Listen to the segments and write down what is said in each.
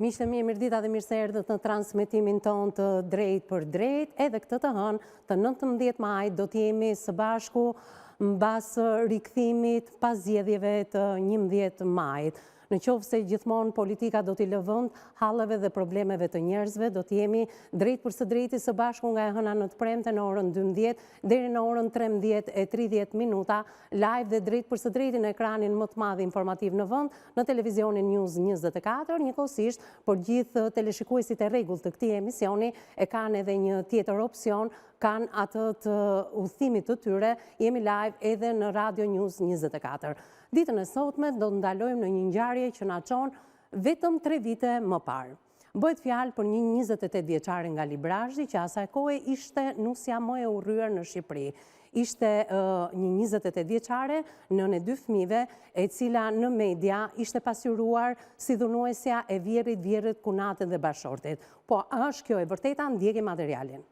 Miqtë mi, mirëdita dhe mirë se erdhët në transmetimin ton të drejt për drejt, edhe këtë të hënë të 19 majit do t'jemi së bashku mbas rikthimit pas zgjedhjeve të 11 majit. Në qoftë se gjithmonë politika do t'i lë vend halleve dhe problemeve të njerëzve, do t'jemi drejt për së drejti së bashku nga e hëna në të premte në orën 12 deri në orën 13:30 live dhe drejt për së drejti në ekranin më të madh informativ në vend, në televizionin News 24, njëkohësisht për gjithë teleshikuesit e rregullt të këtij emisioni e kanë edhe një tjetër opsion, kanë atë të udhëtimit të tyre, jemi live edhe në Radio News 24. Ditën e sotme do të ndalojmë në një ngjarje që na çon vetëm 3 vite më parë. Bëhet fjalë për një 28 vjeçare nga Librazhi që asaj kohe ishte nusja më e urryer në Shqipëri. Ishte një 28 vjeçare, nënë e 2 fëmijëve, e cila në media ishte pasqyruar si dhunuesja e vjerrit, kunatit dhe bashortit. Po, a është kjo e vërteta? Ndjekim materialin.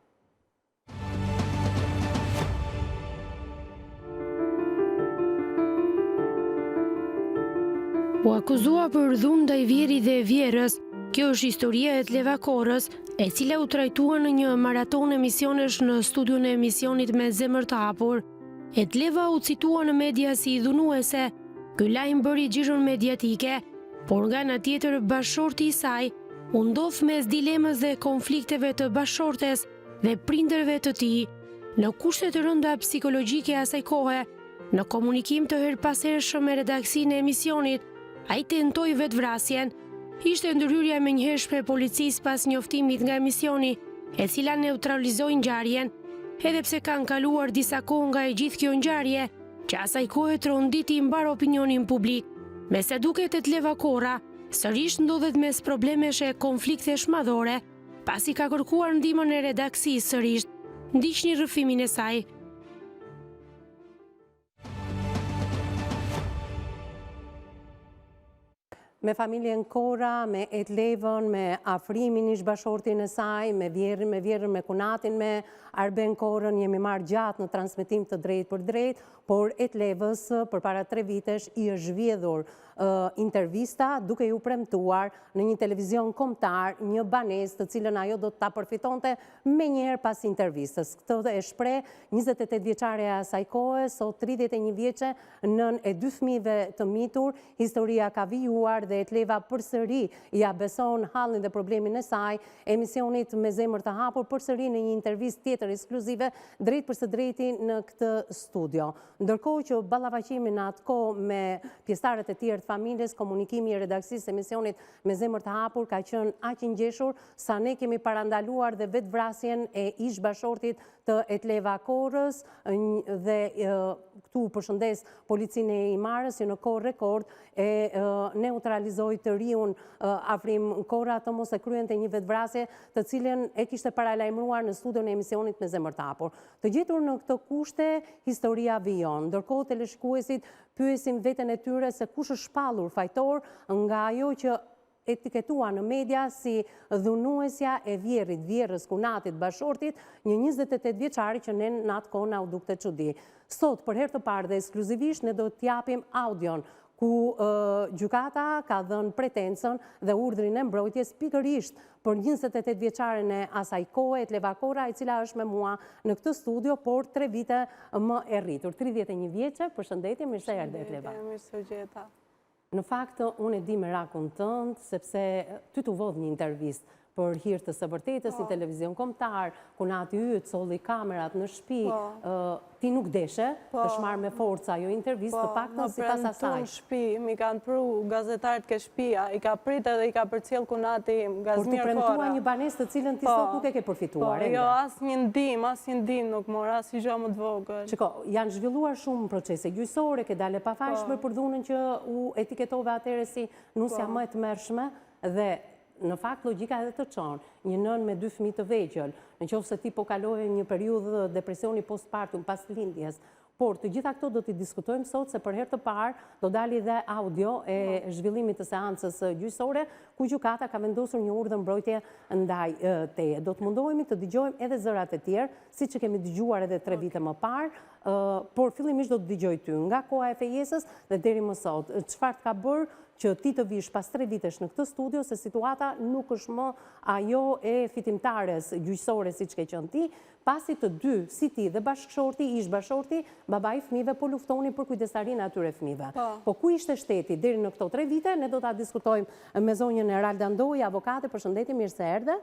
U akuzua për dhunë ndaj vjerit dhe vjerës, kjo është historia e Etleva Korrës, e cila u trajtua në një maraton emisionesh në studion e emisionit Me zemër të hapur. Etleva u citua në media si dhunuese, ky lajm bëri xhirën mediatike, por nga ana tjetër bashorti i saj u ndodh mes dilemës dhe konflikteve të bashortes dhe prindërve të tij, në kushte të rënda psikologjike asaj kohe, në komunikim të herpashershëm me redaksinë e emisionit. Ai tentoi vetvrasjen. Ishte ndërhyrja e menjëhershme e policisë pas njoftimit nga emisioni, e cila neutralizoi ngjarjen, edhe pse kanë kaluar disa kohë nga e gjithë kjo ngjarje, që asaj kohe tronditi mbar opinionin publik. Me sa duket Etleva Korra sërish ndodhet mes problemesh e konfliktesh madhore, pasi ka kërkuar ndihmën e redaksisë sërish. Ndiqni rrëfimin e saj. Me familjen Korra, me Etlevën, me afrimin ish bashortin e saj, me vjerën, me kunatin, me Arben Korrën, jemi marrë gjatë në transmetim të drejt për drejt, por Etlevës përpara 3 vitesh i është zhvjedhur intervista duke ju premtuar në një televizion kombëtar një banesë të cilën ajo do ta përfitonte menjëherë pas intervistës. Këtë e shpreh 28 vjeçare e asaj kohe, sot 31 vjeçe, nën e 2 fëmijëve të mitur, historia ka vijuar dhe Etleva përsëri ja beson hallin dhe problemin e saj, emisionit Me zemër të hapur, përsëri në një intervistë tjetër ekskluzive drejt për së drejti në këtë studio. Ndërkohë që ballavaqimin atkohë me pjesëtarët e tjerë të familjes, komunikimi i redaksisë së emisionit Me zemër të hapur ka qenë aq i ngjeshur sa ne kemi parandaluar dhe vetvrasjen e ish bashortit të Etleva Korrës dhe këtu përshëndes policinë e Imarës që në kohë rekord e neutralizoi të riun Afrim Korra të mos e kryente një vetvrasje të cilën e kishte paralajmëruar në studion e emisionit Me zemër të hapur. Të gjetur në këtë kushte, historia vijon. Ndërkohë teleshikuesit pyesin veten e tyre se kush është shpallur fajtor nga ajo që etiketua në media si dhunuesja e vjerrit, vjerrës, kunatit, bashortit, një 28 vjeçari që ne në atë kohë na u dukte çudi. Sot, për herë të parë dhe ekskluzivisht, ne do t'japim audion ku gjykata ka dhënë pretencën dhe urdhrin e mbrojtjes pikërisht për 28 vjeçaren e asaj kohe, Etleva Korra, e cila është me mua në këtë studio, por 3 vite më e rritur. 31 vjeçe, përshëndetje, mirë se erdhe Etleva. Mirë se gjeta. Në fakt, unë e di merakun tënd, sepse ty t'u vodh një intervistë për hir të së vërtetës, një televizion kombëtar, ku nati yt solli kamerat në shtëpi, ti nuk deshe, është marrë me forca ajo intervistë, të paktën sipas asaj. Në shtëpi, mi kanë pru gazetarët ke shtëpia, i ka pritë dhe i ka përcjell kunati Gazmir Korra. Por të premtua një banesë të cilën ti sot nuk e ke përfituar. Jo, asnjë ndim nuk mor, asnjë gjë më të vogël. Shiko, janë zhvilluar shumë procese gjyqësore, ke dalë pafajshme për dhunën që u etiketove atëherë si nusja më e tmerrshme dhe në fakt logjika edhe të çon, një nën me 2 fëmijë të vegjël, nëse ti po kaloje një periudhë depresioni postpartum pas lindjes. Por të gjitha këto do t'i diskutojmë sot, se për herë të parë do dali dhe audio e zhvillimit të seancës gjyqësore, ku gjykata ka vendosur një urdhër mbrojtje ndaj teje. Do të mundohemi të dëgjojmë edhe zërat e tjerë, siç e kemi dëgjuar edhe 3 vite më parë, por fillimisht do të dëgjoj ty nga koha e fejesës dhe deri më sot. Çfarë ka bërë që ti të vish pas 3 vitesh në këtë studio, se situata nuk është më ajo e fitimtares gjyqësore si që ke qënë ti, pasi të dy, si ti dhe bashkëshorti, ish bashkëshorti, babai fëmijëve po luftoni për kujdestarinë atyre fëmijëve. Po ku ishte shteti deri në këto 3 vite? Ne do ta diskutojmë me zonjën Eralda Ndoj, avokate, përshëndetje, mirë se erdhe.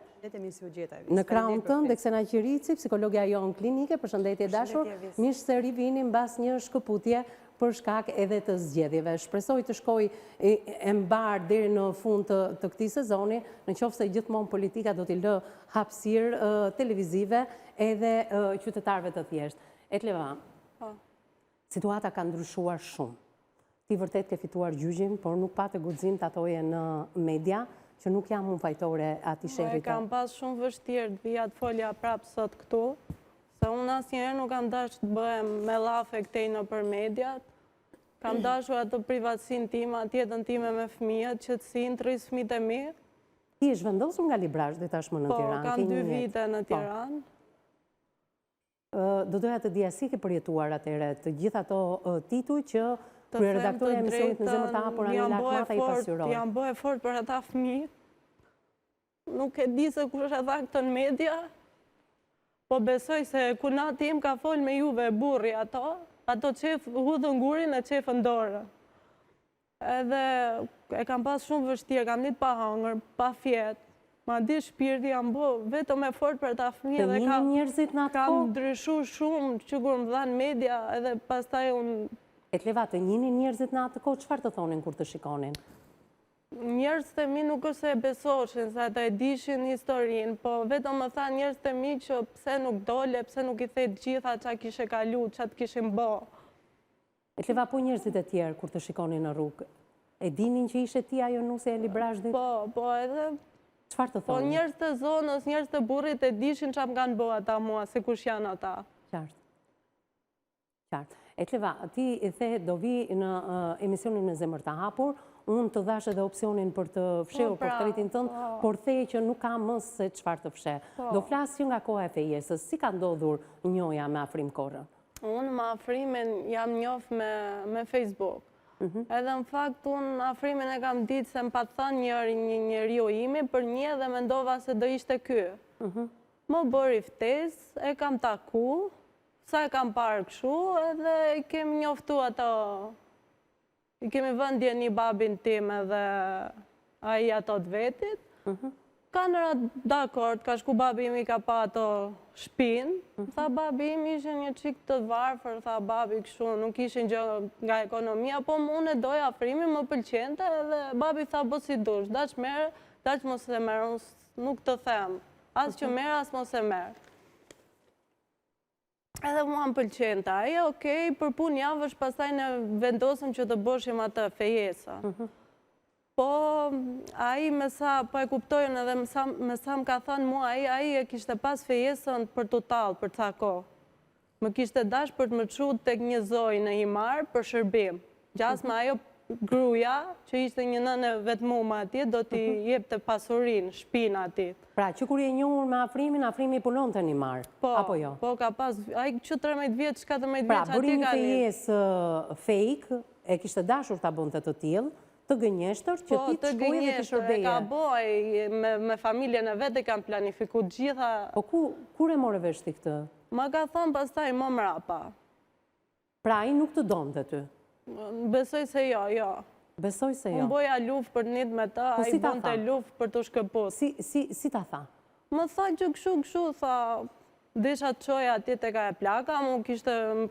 Në krahun tënd Deksena Qirici, psikologja jonë klinike, përshëndetje dashur. Mirë se rivini mbas një shkëputje për shkak edhe të zgjedhjeve. Shpresoj të shkoj e mbar deri në fund të këtij sezoni, në qoftë se gjithmonë politika do t'i lë hapësirë televizive edhe qytetarëve të thjeshtë. Etleva, situata ka ndryshuar shumë. Ti vërtet ke fituar gjyqin, por nuk patë guxim të atoje në media, që nuk jam unë fajtore ati shërit. Kam pas shumë vështirë të vija të folja prapë sot këtu, se unë asnjëherë nuk kam dashur të bëhem me llafe këtej nëpër mediat. Kam dashur atë privatësinë time, jetën time me fëmijët, qetësinë, të rris fëmijët e mi. Ti je zhvendosur nga Librazh dhe tashmë në Tiranë. Po, kam 2 vite në Tiranë. Do doja të dija si ke përjetuar atëherë të gjithë ato tituj që kryeredaktori e emisionit Në zemër të hapur Anela Akmata i pasqyroi. Jam bë fort për ata fëmijë. Nuk e di se kush e tha këtë në media, po besoj se kunati im ka fol me juve burri ato qef hudhën gurin e qefën dorë. Edhe e kam pas shumë vështirë, kam ditë pa hangër, pa fjetë. Ma di shpirti jam bë vetëm e fort për ta fëmijë dhe kam ndryshu shumë që kur më dhanë media edhe pastaj unë... Etleva, të njini njerëzit në atë kohë, çfarë të thonin kur të shikonin? Njerëzit e mi nuk është e besoshin, se ata e dishin historinë, po vetëm më tha njerëzit e mi që pse nuk dole, pse nuk i thejt gjitha qa kishe kalu, qa të kishin bë. Etleva, po njerëzit e tjerë kur të shikonin në rrugë, e dinin që ishe ti ajo nuse e Librazhdit? Po edhe... Çfarë të thonin? Po njerëz të zonës, njerëz të burrit e dishin çfarë kanë bë ata mua, se kush janë ata. Qartë. Etleva, ti i the do vi në emisionin Në zemër të hapur, unë të dhash edhe opsionin për të fshehur portretin tënd, por the që nuk ka më se çfarë të fsheh. Do flas që nga koha e fejesës, si ka ndodhur njohja me Afrim Korrën? Unë me Afrimin jam njoh me Facebook. Edhe në fakt unë Afrimin e kam ditë se më patë thënë një njeriu imi për një dhe mendova se do ishte ky. Më bëri ftesë, e kam taku, sa e kam parë kështu, edhe i kemi njoftu ato, i kemi vëndje një babin tim edhe aji ato të vetit. Ka nëra dakord, ka shku babi imi ka pa ato shpinë, tha babi imi ishe një qik të varfër, tha babi kështu, nuk ishin gjë nga ekonomia, po unë e doja Afrimin, më pëlqente, edhe babi tha bo si dush, daq merë, daq mos e merë, nuk të them, as që merë, as mos e merë. Edhe mua më pëlqente, aje okej, për pun javësh pastaj në vendosëm që të boshim atë fejesa. Po, aji me sa, po e kuptojnë edhe me sa më ka thënë mua, aji e kishte pas fejesën për total, për ca kohë. Më kishte dash për të më qut tek një zoj në Himar për shërbim. Gjas me ajo gruja, që ishte një nënë vetmume atje, do t'i jep të pasurin, shpina atje. Pra, që kur je njohur me Afrimin, Afrimi punon të Himar, apo jo? Po, ka pas, aji që 13 vjetë, 14 vjetë, pra, bëri një fejesë fake, e kishte dashur ta bënte të tillë, të gënjeshtër, që ti të shkojë dhe të shërbeje. Ka boj, me familjen e vetë e kam planifiku gjitha... Po kur e more vesh ti këtë? Ma ka thonë pastaj më mrapa. Pra, ai nuk të donte ty? Besoj se jo. Besoj se jo? Unë boja luft për njët me ta, a i bënte luft për të shkëput. Si ta tha? Më tha që këshu, tha, desha të qoja atje të ka e plaka, mu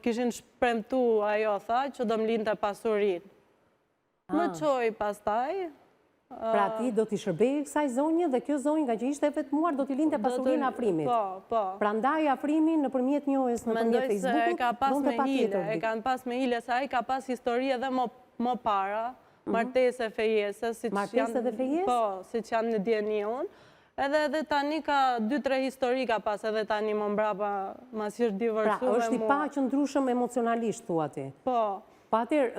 kishin shpremtu ajo, tha, që do më linte pasurin. Më qoj pastaj. Pra ti do t'i shërbej kësaj zonjë dhe kjo zonjë nga që ishte vetmuar do t'i linte pasurin Afrimit. Po. Pra ndaj Afrimin në përmjet njohjes në përmjet Facebookut, do të pa tjetër. E kanë pas me hile, se a i ka pas histori edhe më para, martese fejesës. Martese dhe fejesë? Po, si që janë në djenion. Edhe tani ka 2-3 histori ka pas edhe tani më mbrapa masirë divorcu dhe mua. Pra, është i pa që ndrushëm emocionalisht, thua ti? Po. Pa atër,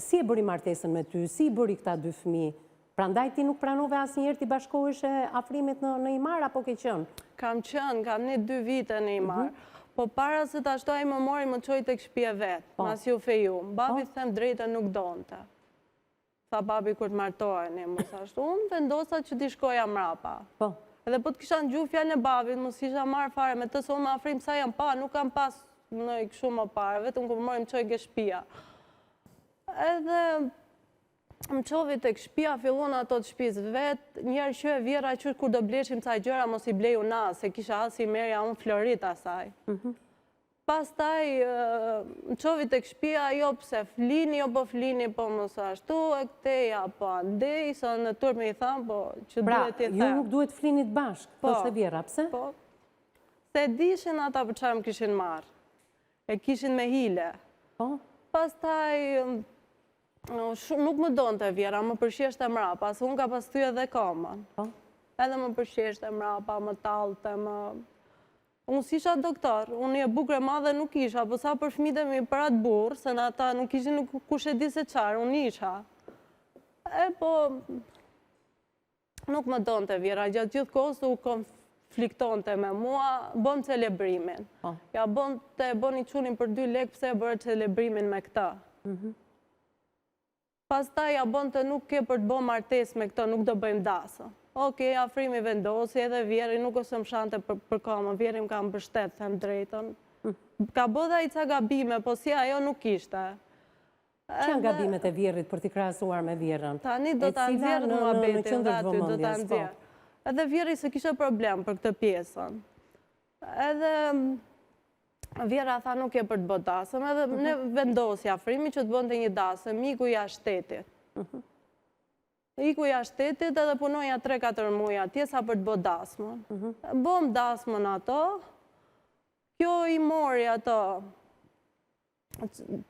si e bëri martesën me ty, si i bëri këta 2 fëmijë? Pra ndaj ti nuk pranove asë njerë t'i bashkoheshe Afrimit në Himar, apo ke qënë? Kam qënë, kam një 2 vite në Himar, po para se ta shtoj më mori më qoj të këshpje vetë, mas ju feju. Babi them drejta nuk donte. tha babi kur të martoheni, mos ashtu, unë vendosa që t'i shkoja mrapa. Po. Edhe po të kisha në gjuhë fjallën e babit, mos isha marrë fare me të se unë më afrim sa jam pa, nuk kam pas në i këshu më parë, vetëm ku mërim qoj ke shpia. Edhe më qovi të këshpia, fillon ato të shpiz vetë, njerë që e vjera që kur do bleshim ca gjëra, mos i bleju na, se kisha asi merja unë florit asaj. Pas taj, më qovi të këshpia, jo pëse flini, jo po flini, po mos ashtu, e këteja, po andej, sa në turp me i thamë, po që duhet i Pra, ju nuk duhet flinit bashkë, thoshte Vjera, pse? Po, se dishin ata për çfarë më kishin marrë, e kishin me hile. Po? Pas taj, nuk më donë të Vjera, më përshjeshte mrapa, se unë ka pas thyë edhe komën. Po? Edhe më përshjeshte mrapa, më talte, më... Unë s'isha doktor, unë e bukre madhe nuk isha, po sa për fëmijët e për atë burë, se në ata nuk ishin kush e di se qarë, unë isha. E po, nuk më donë të Vjera, gjatë gjithë kohës u konfliktonte me mua, bëm celebrimin. Ja bën i qunin për 2 lekë pse e bërë celebrimin me këta. Pas ta ja bën të nuk ke për të bë martes me këta, nuk do bëjmë dasë. Oke, afrimi vendosi edhe Vjeri nuk ose më shante për kamën, Vjeri më kam bështet, them drejton. Ka bëdha i ca gabime, po si ajo nuk ishte. Që janë gabimet e Vjerit për t'i krahasuar me Vjerën? Tani do t'a nxjerrë në muhabetin dhe aty, do t'a nxjerrë. Edhe Vjeri se kishe problem për këtë pjesën. Edhe Vjera tha nuk e për të bë dasëm, edhe ne vendosi afrimi që të bënte një dasëm, miku jashtë shtetit. Iku jashtë shtetit edhe punoja 3-4 muaj atje sa për të bë dasmën. Bëm dasmën ato, kjo i mori ato,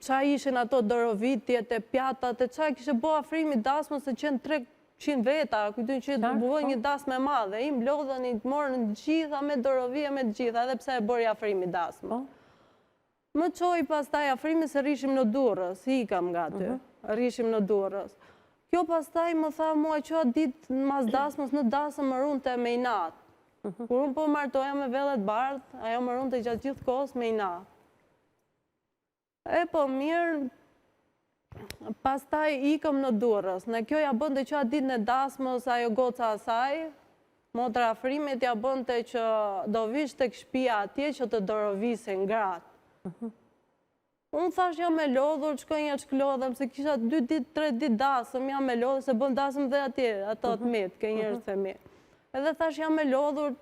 qa ishin ato dorovitjet e pjatat, e qa kishe bë afrimi dasmën se qenë 300 veta, kujtun që të bëvoj një dasmë e madhe, i mblodhën, i të morën gjitha me dorovije me gjitha, edhe pse e bëri afrimi dasmën. Më qoj pas taj afrimi se rishim në Durrës, i kam nga ty, rishim në Durrës. Kjo pas taj më tha mua që atë ditë mas dasmës në dasëm më runë të me i natë. Kur unë po martoja me vellet bardhë, ajo më runë të gjatë gjithë kohës me i natë. E po mirë, pas taj ikëm në Durrës. Në kjo ja bënde që atë ditë në dasmës ajo goca asaj, motra afrimit ja bënde që do vish të këshpia atje që të dorovisin gratë. Unë thash jam me lodhur, qëkoj një qëklodhem, se kisha 2 ditë, 3 ditë dasëm, jam me lodhur, se bëm dasëm dhe atje, ato të mitë, ke njërës të mitë. Edhe thash jam me lodhur,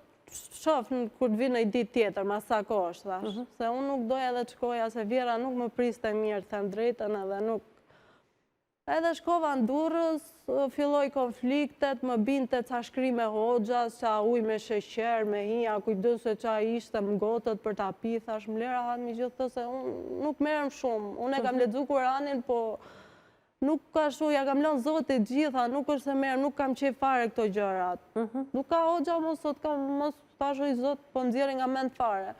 shofë kur të vinë i ditë tjetër, ma sa kosh, thash. Se unë nuk doja edhe qëkoja, se Vjera nuk më priste mirë, them drejtën edhe nuk. Edhe shkova në Durrës, filloj konfliktet, më binte ca shkrime hoxhas, qa uj me sheqer, me hija, kujdu se qa ishte më gotët për ta pi, thash më lera hanë mi gjithë të se unë nuk merem shumë. Unë e kam lexu Kuranin, po nuk ka shu, ja kam lënë Zotit gjitha, nuk është se merem, nuk kam qef fare këto gjërat. Nuk ka hoxha, mos tashu i Zot, po nxjerrin nga mend fare.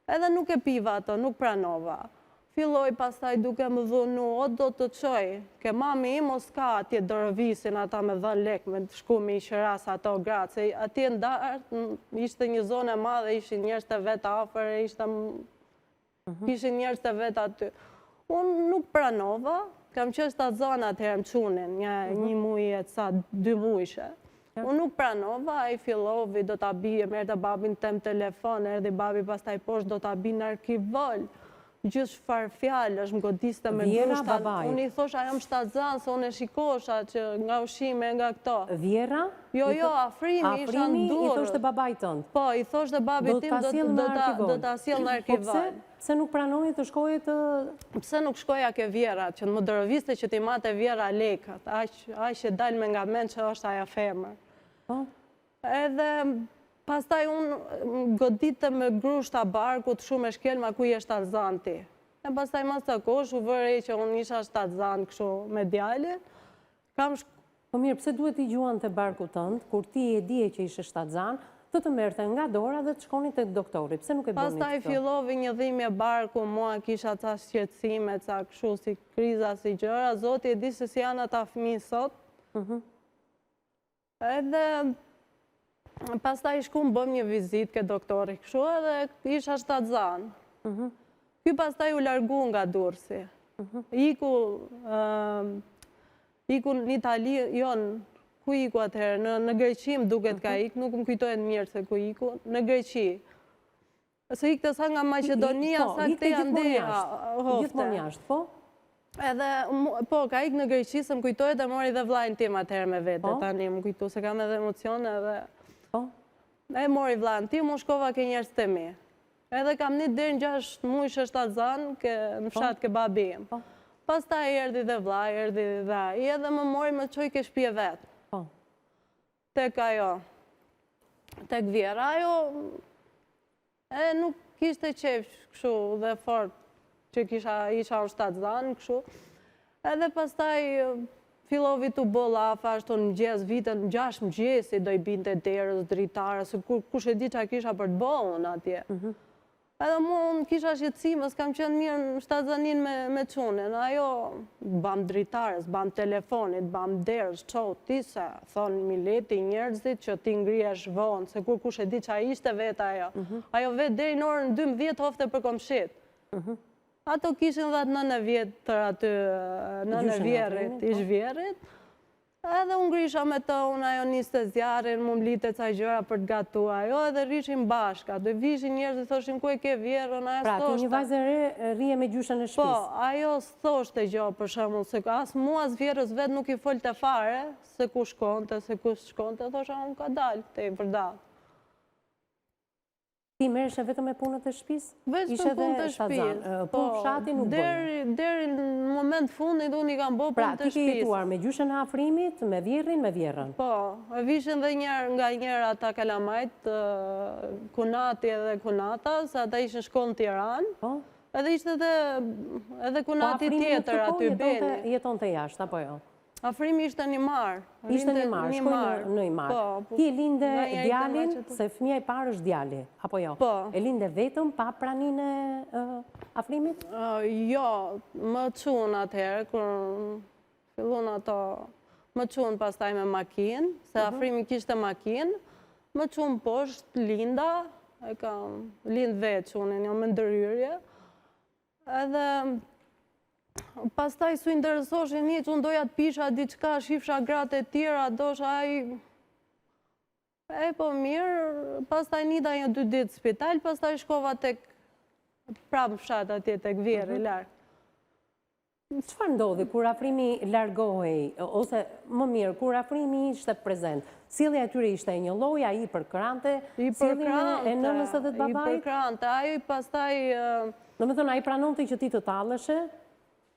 Edhe nuk e piva ato, nuk pranova. Filloj pastaj duke më dhunu, o do të qoj, ke mami im o s'ka atje dorovisin ata me 10 lek, me shku me i shëras ato gratë, se atje ndartë, ishte një zonë e madhe, ishin njerëz të vetë afer, ishin njerëz të vetë aty. Unë nuk pranova, kam qështë atë zonë atëherë më qunin, një muje, sa 2 mujshe. Unë nuk pranova, a i fillovi, do t'a bije, merë të babin tem telefon, erdi babi pas taj poshtë, do t'a bije në arkivol. Gjithë shfar fjallë, është më godiste me grushta. Unë i thosha, jam shtazanë, se unë e shikosha që nga ushime, nga këto. Vjera? Jo, Afrimi isha në Durrës. Afrimi i thoshte babaj tëndë? Po, i thoshte babi tim do t'a sjell në arkivol. Po pse nuk pranoni të shkoje të... Pse nuk shkoja ke Vjera, që në më dëroviste që ti mate Vjera lekët, aq e dalme nga mend që është aja femër. Po? Edhe... Pastaj unë godite me grushta barkut shumë e shkelma ku i e shtatzanti. E pastaj mas të kosh u vërej që unë isha shtatzant këshu me djallin. Po mirë, pse duhet i gjuan të barku tëndë, kur ti e dije që ishe shtatzant, të merte nga dora dhe të shkoni të doktori. Pse nuk e bëni të Pastaj fillovi një dhimbje barku, mua kisha ca shqetësime, ca këshu si kriza, si gjëra. Zoti e di se si janë ata fëmijë sot. Edhe... Pastaj shkum bëm një vizit ke doktori këshu edhe isha shtatzan. Ky pastaj u largu nga Durrësi. Iku Iku në Itali, ku iku atëherë, në Greqi më duket ka ikë, nuk më kujtojnë mirë se ku iku, në Greqi. Se ikë të sa nga Macedonia, sa këte janë deja hofte. Gjithmonë jashtë, po? Edhe, po, ka ikë në Greqi, se më kujtojnë dhe mori dhe vlajnë tim atëherë me vete, tani më kujtu, se kam edhe emocione edhe... E mori vlajnë tim, më shkova ke njerës të mi. Edhe kam një dërë në 6 mujë 7 zanë, në fshatë ke babim. Pas ta erdi dhe vlaj, erdi dhe i edhe më mori më qoj ke shpje vetë. Tek ajo, tek vjera, ajo nuk kishte qef këshu dhe fort që isha në 7 zanë këshu. Edhe pas taj fillovi të bolla, ashtu në mëgjes, vitën 6 mëgjesi do i binte derës, dritarës, kush e di qa kisha për të bohën atje. Edhe mu unë kisha shqetësime, s'kam qenë mirë në 7 zanin me qunin. Ajo, bam dritarës, bam telefonit, bam derës, tisa, thonë mileti njerëzit që ti ngrihesh vonë, se kur kush e di qa ishte vetë ajo. Ajo vetë deri në orën 12 hofte për komshit. Ato kishin dhe atë 9 vjetër aty, 9 vjerit, ish vjerit. Edhe unë grisha me të, unë ajo niste zjarin, më mlite ca gjëra për të gatu ajo, edhe rishim bashka. Do vishin njerëzit, thoshin ku e ke vjerën, ajo s'toshta. Pra, ti një vajzë re rije me gjyshën e shpis. Po, ajo s'toshte gjë për shembull, se as mua as vjerës vetë nuk i folte fare, se ku shkonte, thosha unë ka dalë, te i përdalë. Ti merreshe vetëm me punët e shtëpisë? Vetëm punët e shtëpisë. Po, fshati nuk bënë? Deri në moment fundit unë i kam bo punët e shtëpisë. Pra, ti ke jetuar me gjyshën e afrimit, me vjerrin, me vjerën? Po, vishin dhe nga njerë ata kalamajt, kunati edhe kunata, se ata ishën shkollë në Tiranë. Po? Edhe ishte edhe kunati tjetër aty Beni. Po, afrimi jeton të jashtë, apo jo? Afrimi ishte një marë. Ishte një marë, shkojnë në një marë. Ti e linde djalin, se fëmija i parë është djali, apo jo? Po. E linde vetëm pa pranin e afrimit? Jo, më qunë atëherë, kur fillun ato, më qunë pastaj me makinë, se afrimi kishte makinë, më qunë poshtë, linda, e kam lindë vetë qunin, jo me ndërhyrje, edhe... Pas taj su interesoshin një që unë doja të pisha diqka, shifsha gratë e tjera, dosha aj... E po mirë, pas taj një da një 2 ditë spital, pas taj shkova tek prapë fshat atje tek vjerë i larë. Qëfar ndodhi kur afrimi largohej, ose më mirë, kur afrimi ishte prezent? Cilja atyre ishte e një loj, a i përkrante, cilja e nënës edhe të babajt? I përkrante, a i pas taj... Në me thënë, a i pranonte që ti të talëshe,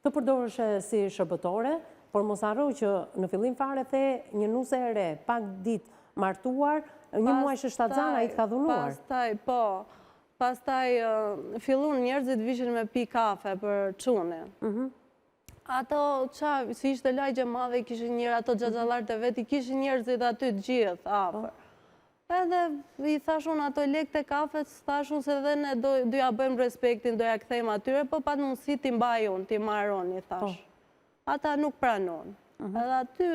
të përdorëshe si shërbëtore, por mos harro që në fillim fare the një nuse e re, pak ditë martuar, një muaj 7 zana i të ka dhunuar. Pastaj, po, pastaj fillun njerëzit vishin me pi kafe për qunin. Ato, si ishte lajgje madhe, kishin njerë ato gjagjallarët e veti, kishin njerëzit aty të gjithë, afer. Edhe i thashun ato lek të kafet, thashun se dhe ne doja bëjmë respektin, doja këthejmë atyre, po pat mundësi t'i mbajun, t'i marron, i thash. Ata nuk pranon. Edhe aty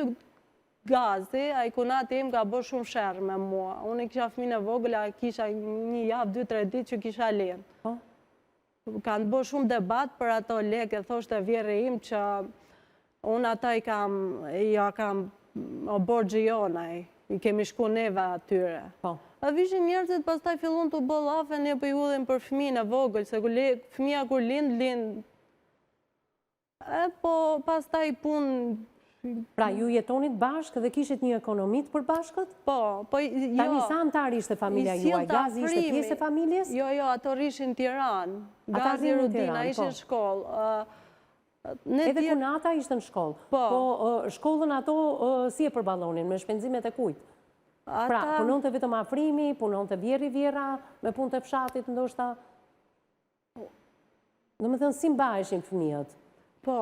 gazi, a i kunati im ka bërë shumë shërë me mua. Unë i kisha fëmijën e vogël, a kisha një javë, 2-3 ditë që kisha lenë. Kanë bërë shumë debat për ato lek, e thoshte vjerë im që unë ata i kam borgjë jonaj. I kemi shku neve atyre. A vishin njerëzit pas taj fillun të bo lafe, ne për i hudhin për fëmijën e vogël, se fëmija kur lind. E po pas taj pun... Pra, ju jetonit bashkë dhe kishit një ekonomit për bashkët? Po, jo... Tani sa antar ishte familja juaj? Gazi ishte pjesë e familjes? Jo, ato rishin Tiranë. Gazi Rudina ishin shkollë. Edhe kunata ishte në shkollë. Po, shkollën ato si e përbalonin, me shpenzimet e kujt? Pra, punon të vetëm afrimi, punon të vjera, me punë të fshatit, ndoshta... Në me thënë, si mbaheshin fëmijët? Po,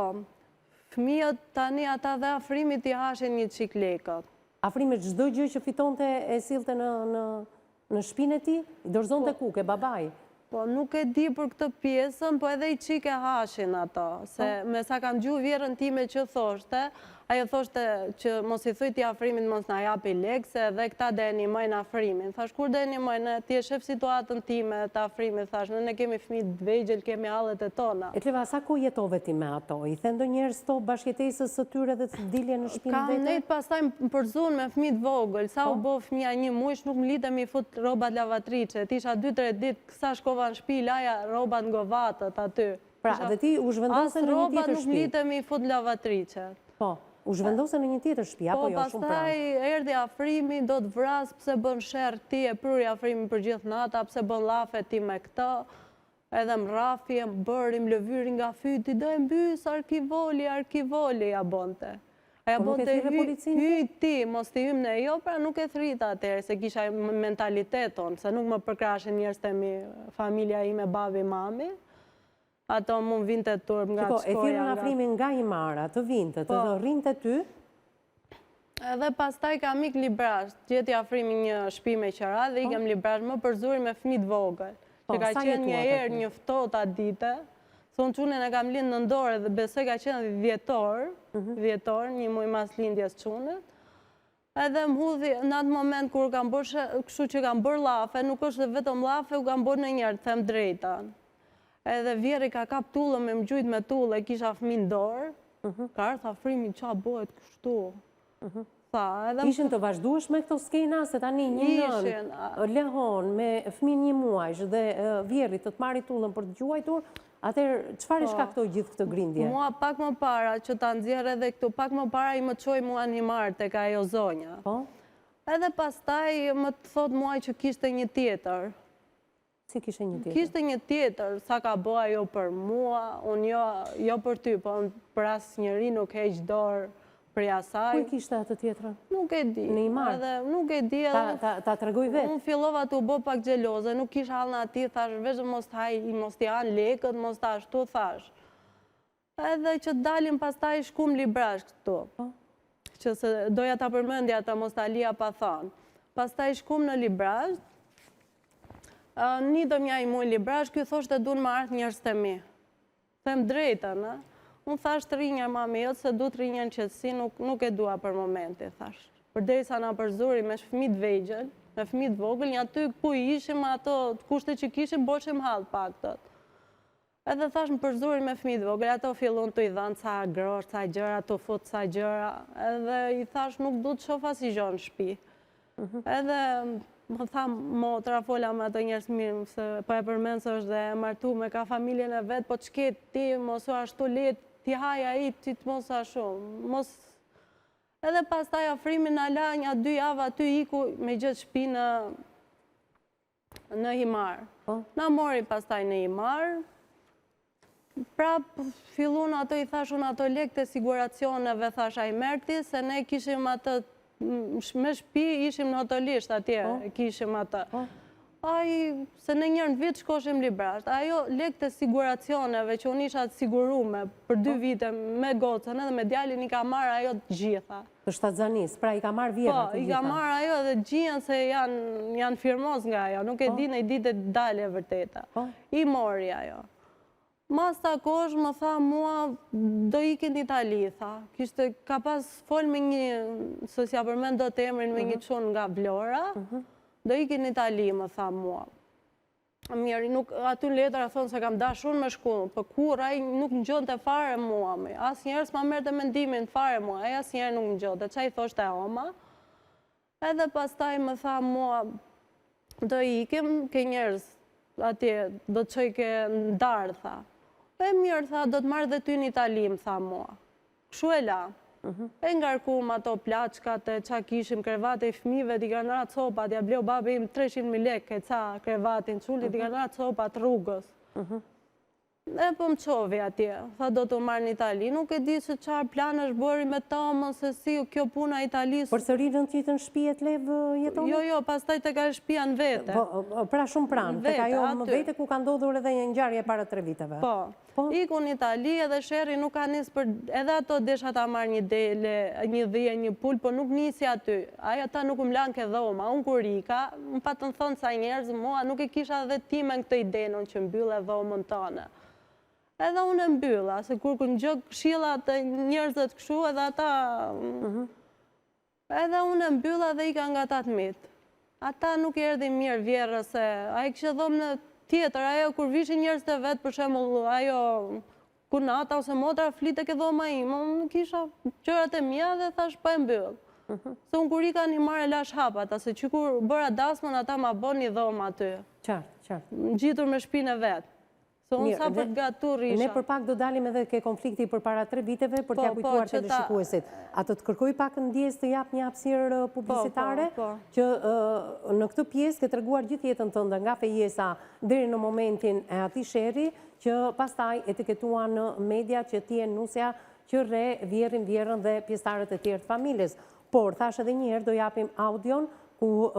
fëmijët tani ata dhe afrimit i hashin një qik lekët. Afrimit çdo gjë që fitonte e silte në shpinën e tij, i dorëzonte kuke, babaj? Po, nuk e di për këtë pjesën, po edhe i qike hashin ato. Se me sa kam gjuhë vjerën time që thoshte, ajo thoshte që mos i thuj t'i afrimin mos na japi lek, se edhe këta dhe animojnë afrimin. Thash, kur dhe animojnë, ti e shef situatën time të afrimin, thash, ne kemi fëmijë të vegjël, kemi hallet e tona. Etleva, sa ku jetove ti me ato? I the ndonjëherë sto bashkëjetesës së tyre dhe të dilje në shtëpinë Kam vete? nejtë pastaj më përzun me fëmijë të vogël, sa u bo fëmija 1 muaj, nuk më lidhe mi fut robat lavatrice. Tisha 2-3 ditë, kësa shkova në shtëpi, laja robat në govatët aty. Pra, dhe ti u zhvendose në një tjetër Nuk shtëpi? lidhe mi fut lavatrice. Po, u zhvendose në një tjetër shtëpi, apo jo shumë pranë? Po, pastaj erdhi afrimi, do të vras, pse bën sherr ti, e pruri afrimi për gjithë nata, pse bën llafe ti me këto, edhe më rafi, më bëri, më lëvyri nga fyti, do e mbys, arkivoli ja bonte. Aja bonte hyj ti, mos t'i hym ne, jo, pra nuk e thrita atëherë, se kisha mentaliteton, se nuk më përkrashin njerëz të mi, familja ime, babi, mami. Ato mund vinte turp nga të shkoja. E thirrën afrimin nga Imara, të vinte, të rrinte ty? Edhe pastaj kam ik Librazh, gjeti afrimin një shtëpi me qira dhe ikëm Librazh më përzuri me fëmijë të vogël. Që ka qenë një herë një ftohtë atë dite, thonë çunen e kam lindë në Ndorë dhe besoj ka qenë dhjetor, një muaj mas lindjes çunit. Edhe më hudhi në atë moment kur kam bërë, kështu që kam bërë llafe, nuk është vetëm llafe, u kam bërë në njërë, them drejtan. Edhe vjeri ka kap tullën me më gjujt me tullë, kisha fëmijë në dorë, ka ardhur afrimi qa bëhet kështu. Ishin të vazhdueshme këto skena, se tani një nën lehon me fëmijë 1 muaj dhe vjerit të marri tullën për të gjuajtur, atëherë çfarë shkaktoi gjithë këtë grindje? Mua pak më para që ta nxjerr edhe këtu, pak më para i më çoi mua në Imar tek ajo zonja. Edhe pastaj më thot mua që kishte një tjetër. Si kishte një tjetër? Kishte një tjetër, sa ka bëa jo për mua, unë jo për ty, po për asnjëri nuk heq dorë për asaj. Ku kishte atë tjetrën? Nuk e di. Në Imar? Nuk e di. Ta tregoj vetë? Unë fillova të u bë pak xheloze, nuk kisha hall në ati, thash, veç mos t'i hanë lekët, mos t'a ashtu, thash. Edhe që dalim pastaj shkum Librazh këtu. Që se doja ta përmendja ta mos t'a lija pa thanë. Pastaj shkum në Librazh, një do mja i muj Librazh, kjo thoshte du në më ardhë njerëz të mi. Them drejtën, unë thash të rinja mami, jo se du të rinja në qëtësi, nuk e dua për momenti, thash. Përderi sa na përzuri me fëmijë të vegjël, me fëmijë të vogël, një aty ku i ishim ato kushte që kishim, boqim hall pak tët. Edhe thash më përzuri me fëmijë të vogël, ato fillon të i dhanë ca grosh, ca gjëra, të fut ca gjëra, edhe i thash nuk du të shofa si gjo në shtëpi. Edhe më thamë, motra, fola me ato njerëz mirë, se po e përmenë se është dhe martu me ka familjen e vetë, po që ketë ti, mos u ashtu letë, ti haja i, ti të mos ashtu. Edhe pas taj afrimin në la, një 2 javë aty iku me gjithë shpi në Imar. Na mori pas taj në Imar, prap fillun ato i thashun ato lek të siguracioneve, thasha i merti, se ne kishim atë me shpi ishim në hotelisht atje, kishim atë. Se në njërë në vitë shkoshim Librazh, ajo lek të siguracioneve që unë isha të sigurume për 2 vite me gocën edhe me djalin i ka marrë ajo të gjitha. Të shtatzanis, pra i ka marrë vjerë të gjitha? Po, i ka marrë ajo dhe gjien se janë firmos nga ajo, nuk e di në i ditë e dalje vërteta. I mori ajo. Mas të akosh më tha mua, do ikin në Itali, tha. Kishte ka pas fol me një, së si apërmen do të emrin me një qunë nga Vlora, do ikin në Itali, më tha mua. Mirë, aty në letra thonë se kam dashur me shku, për kur aj nuk në gjonë të fare mua, as njerës ma mërë të mendimin fare mua, as njerë nuk në gjonë, që i thoshte oma. Edhe pas taj më tha mua, do ikim, ke njerës atje, do të qoj ke ndarë, tha. E mirë, tha, do të marrë dhe ty në Itali, më tha mua. Këshu e la. E ngarkum ato plaçkat e qa kishim krevate i fëmive, t'i kanë ratë copat, ja bleu babi im 300.000 lekë, e ca krevatin qulli, t'i kanë ratë copat rrugës. E po më qovi atje, tha do të marrë në Itali. Nuk e di se qarë plan është bëri me tamën, se si kjo puna Italisë. Por së rinën që të në shpijet levë jetonë? Jo, pastaj të ka shpia në vete. Pra shumë pranë, të ka jo më vete ku ka ndodhur edhe një ngjarje para 3 viteve. Po, iku në Itali edhe sherri nuk ka nisë për... Edhe ato desha ta marrë një dele, një dhije, një pull, po nuk nisi aty. Ajo ta nuk më lanë ke dhoma. Unë kur ika, më pa të në thonë sa njerëz, mua nuk e kisha dhe time në këtë idenon që mbyllë dhomën tëne. Edhe unë e mbylla, se kur në gjëk këshilla të njerëzët këshu edhe ata... Edhe unë e mbylla dhe ika nga 8 mitë. Ata nuk e erdi mirë vjerë, se a i kështë dhomë në tjetër, ajo kur vishin njerëz të vetë, për shemull, ajo kunata ose motra flitë ke dhoma ima, unë kisha qërat e mija dhe thash pa e mbyllë. Se unë kur ika një marrë e lash hapata, se që kur bëra dasmën, ata ma bon një dhoma aty. Qartë. Gjitur me shpinë e vetë. Unë sa për të gatur isha. Ne për pak do dalim edhe ke konflikti për para 3 viteve për t'ja kujtuar të lëshikuesit. A të të kërkoj pak në ndjes të jap një hapësirë publicitare që në këtë pjesë ke treguar gjithë jetën tënde nga fejesa deri në momentin e atij sherri që pastaj etiketuan në media që ti je nusja që rre vjerën dhe pjesëtarët e tjerë të familjes. Por thash edhe një herë do japim audion ku